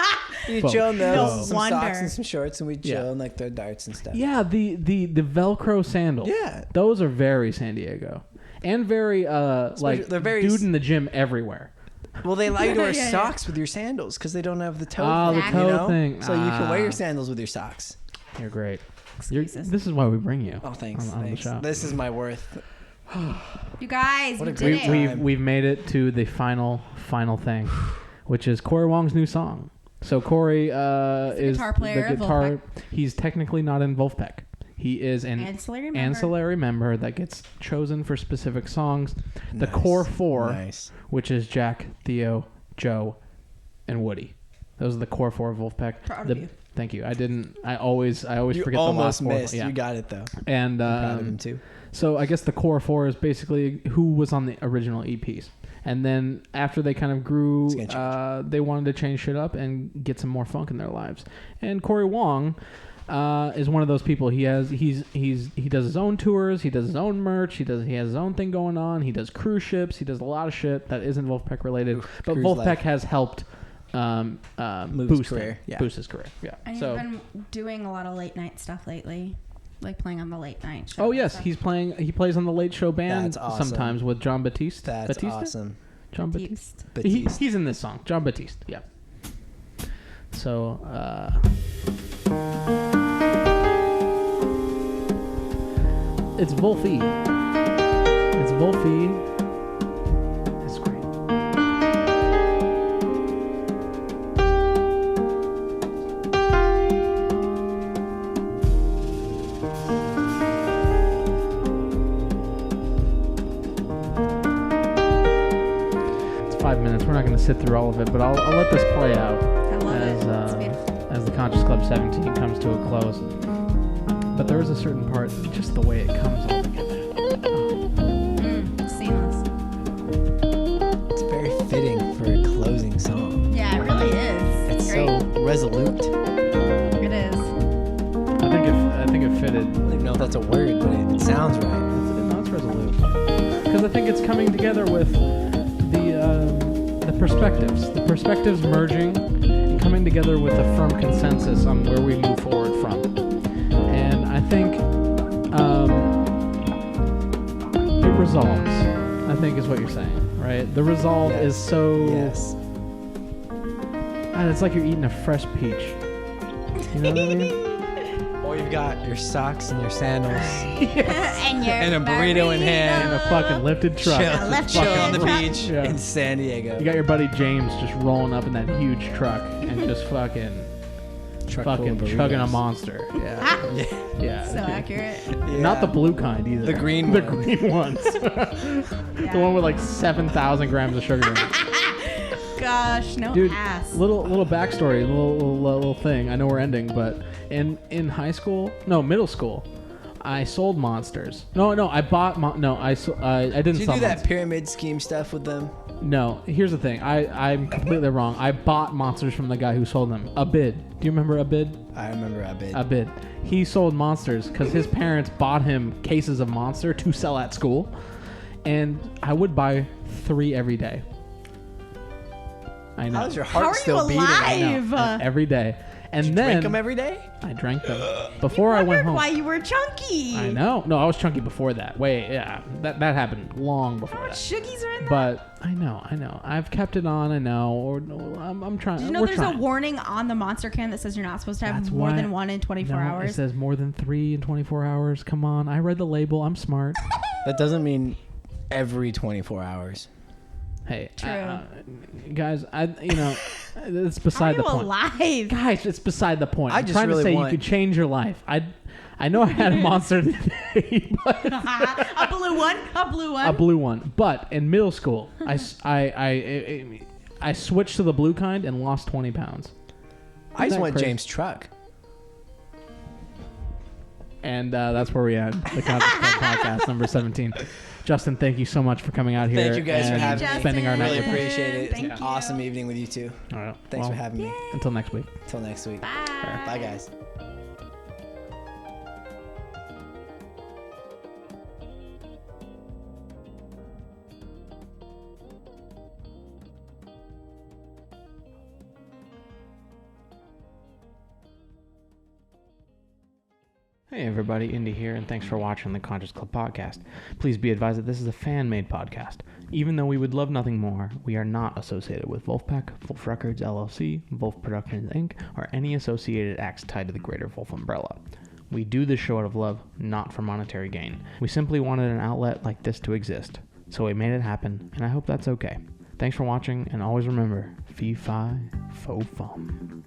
You Folks. chill in those, No some wonder. socks and some shorts, and we chill Yeah. and like throw darts and stuff. Yeah, the Velcro sandals. Yeah. Those are very San Diego. And very like they're very dude in the gym everywhere. Well, they allow you to wear Yeah, yeah. socks with your sandals because they don't have the toe. Oh, thing, the Exactly. toe you know? thing. So you can wear Ah. your sandals with your socks. You're great. Excuses. This is why we bring you. Oh, thanks. On the thanks. show. This is my worth. you guys, What a we great did it. We've made it to the final thing, which is Cory Wong's new song. So Cory is guitar player the of guitar. Vulfpeck. He's technically not in Vulfpeck. He is an Ancillary member. member that gets chosen for specific songs. The Nice. core four, Nice. which is Jack, Theo, Joe, and Woody. Those are the core four of Vulfpeck. Proud of you. Thank you. I always You forget almost the last missed. four. Yeah. You got it though. And I'm proud of him too. so I guess the core four is basically who was on the original EPs. And then after they kind of grew, It's gonna change. they wanted to change shit up and get some more funk in their lives. And Cory Wong is one of those people. He does his own tours. He does his own merch. He has his own thing going on. He does cruise ships. He does a lot of shit that isn't Vulfpeck related. But cruise Vulfpeck life. has helped Move his boost career, him, yeah. boost his career. Yeah. And So. you've been doing a lot of late night stuff lately, like playing on the late night show. Oh and yes, stuff. he plays on the Late Show Band That's awesome. sometimes with Jon Batiste. That's Batiste? awesome. Jon Batiste. Batiste. He's in this song. Jon Batiste. Yeah. So it's Vulfie. It's Vulfie. It's great. It's 5 minutes. We're not going to sit through all of it, but I'll let this play out I love as it. It's beautiful. as the Conscious Club 17 comes to a close. But there is a certain part, just the way it comes all together. Seamless. It's very fitting for a closing song. Yeah, it really is. It's great. so resolute. It is. I think it fitted. I don't even know if that's a word, but it sounds right. No, it's resolute. Because I think it's coming together with the perspectives merging and coming together with a firm consensus on where we move forward from. And I think it resolves, I think is what you're saying, right? The resolve is so... Yes. And it's like you're eating a fresh peach. You know what I mean? Or you've got your socks and your sandals. and your And a burrito in hand. And a fucking lifted truck. Chill on the Fucking- beach Yeah. in San Diego. You got your buddy James just rolling up in that huge truck and just fucking Truck full fucking of chugging a burritos. monster. Yeah. Yeah. So accurate. Not the blue kind either. The green The one. green ones. The one with like 7,000 grams of sugar in it. Gosh, no Dude, ass. little backstory, little thing. I know we're ending, but in middle school, I sold monsters. No, I bought. I didn't Did you sell do that monsters. pyramid scheme stuff with them? No, here's the thing. I'm completely wrong. I bought monsters from the guy who sold them. Abid. Do you remember Abid? I remember Abid. Abid. He sold monsters because his parents bought him cases of monster to sell at school, and I would buy 3 every day. I know. How's your How heart are still you beating? alive? And every day. And Did you then drink them every day? I drank them before I went Wondered home. why you were chunky. I know. No, I was chunky before that. Wait, yeah, that happened long before How much that. sugies are in that? But I know. I've kept it on. I know. Or I'm trying. Did you know we're there's trying. a warning on the monster can that says you're not supposed to have That's more why- than 1 in 24 No, hours? It says more than 3 in 24 hours. Come on, I read the label. I'm smart. That doesn't mean every 24 hours. Hey, True. guys, it's How are beside you the point. alive? Guys, it's beside the point. I I'm just trying really to say want- you could change your life. I know I had a monster today, but A blue one. A blue one. a blue one. But in middle school, I switched to the blue kind and lost 20 pounds. I just that want crazy? James' truck. And that's where we end the Conscious Club podcast number 17. Justin, thank you so much for coming out here. Thank you guys for and having me. spending our night Really with us. appreciate it. It's Thank an you. awesome evening with you two. All right. Thanks for having me. Until next week. Until next week. Bye. Bye, guys. Hey everybody, Indy here, and thanks for watching the Conscious Club podcast. Please be advised that this is a fan-made podcast. Even though we would love nothing more, we are not associated with Vulfpeck, Vulf Records LLC, Vulf Productions Inc, or any associated acts tied to the greater Vulf umbrella. We do this show out of love, not for monetary gain. We simply wanted an outlet like this to exist, so we made it happen, and I hope that's okay. Thanks for watching, and always remember, fee fi fo fum.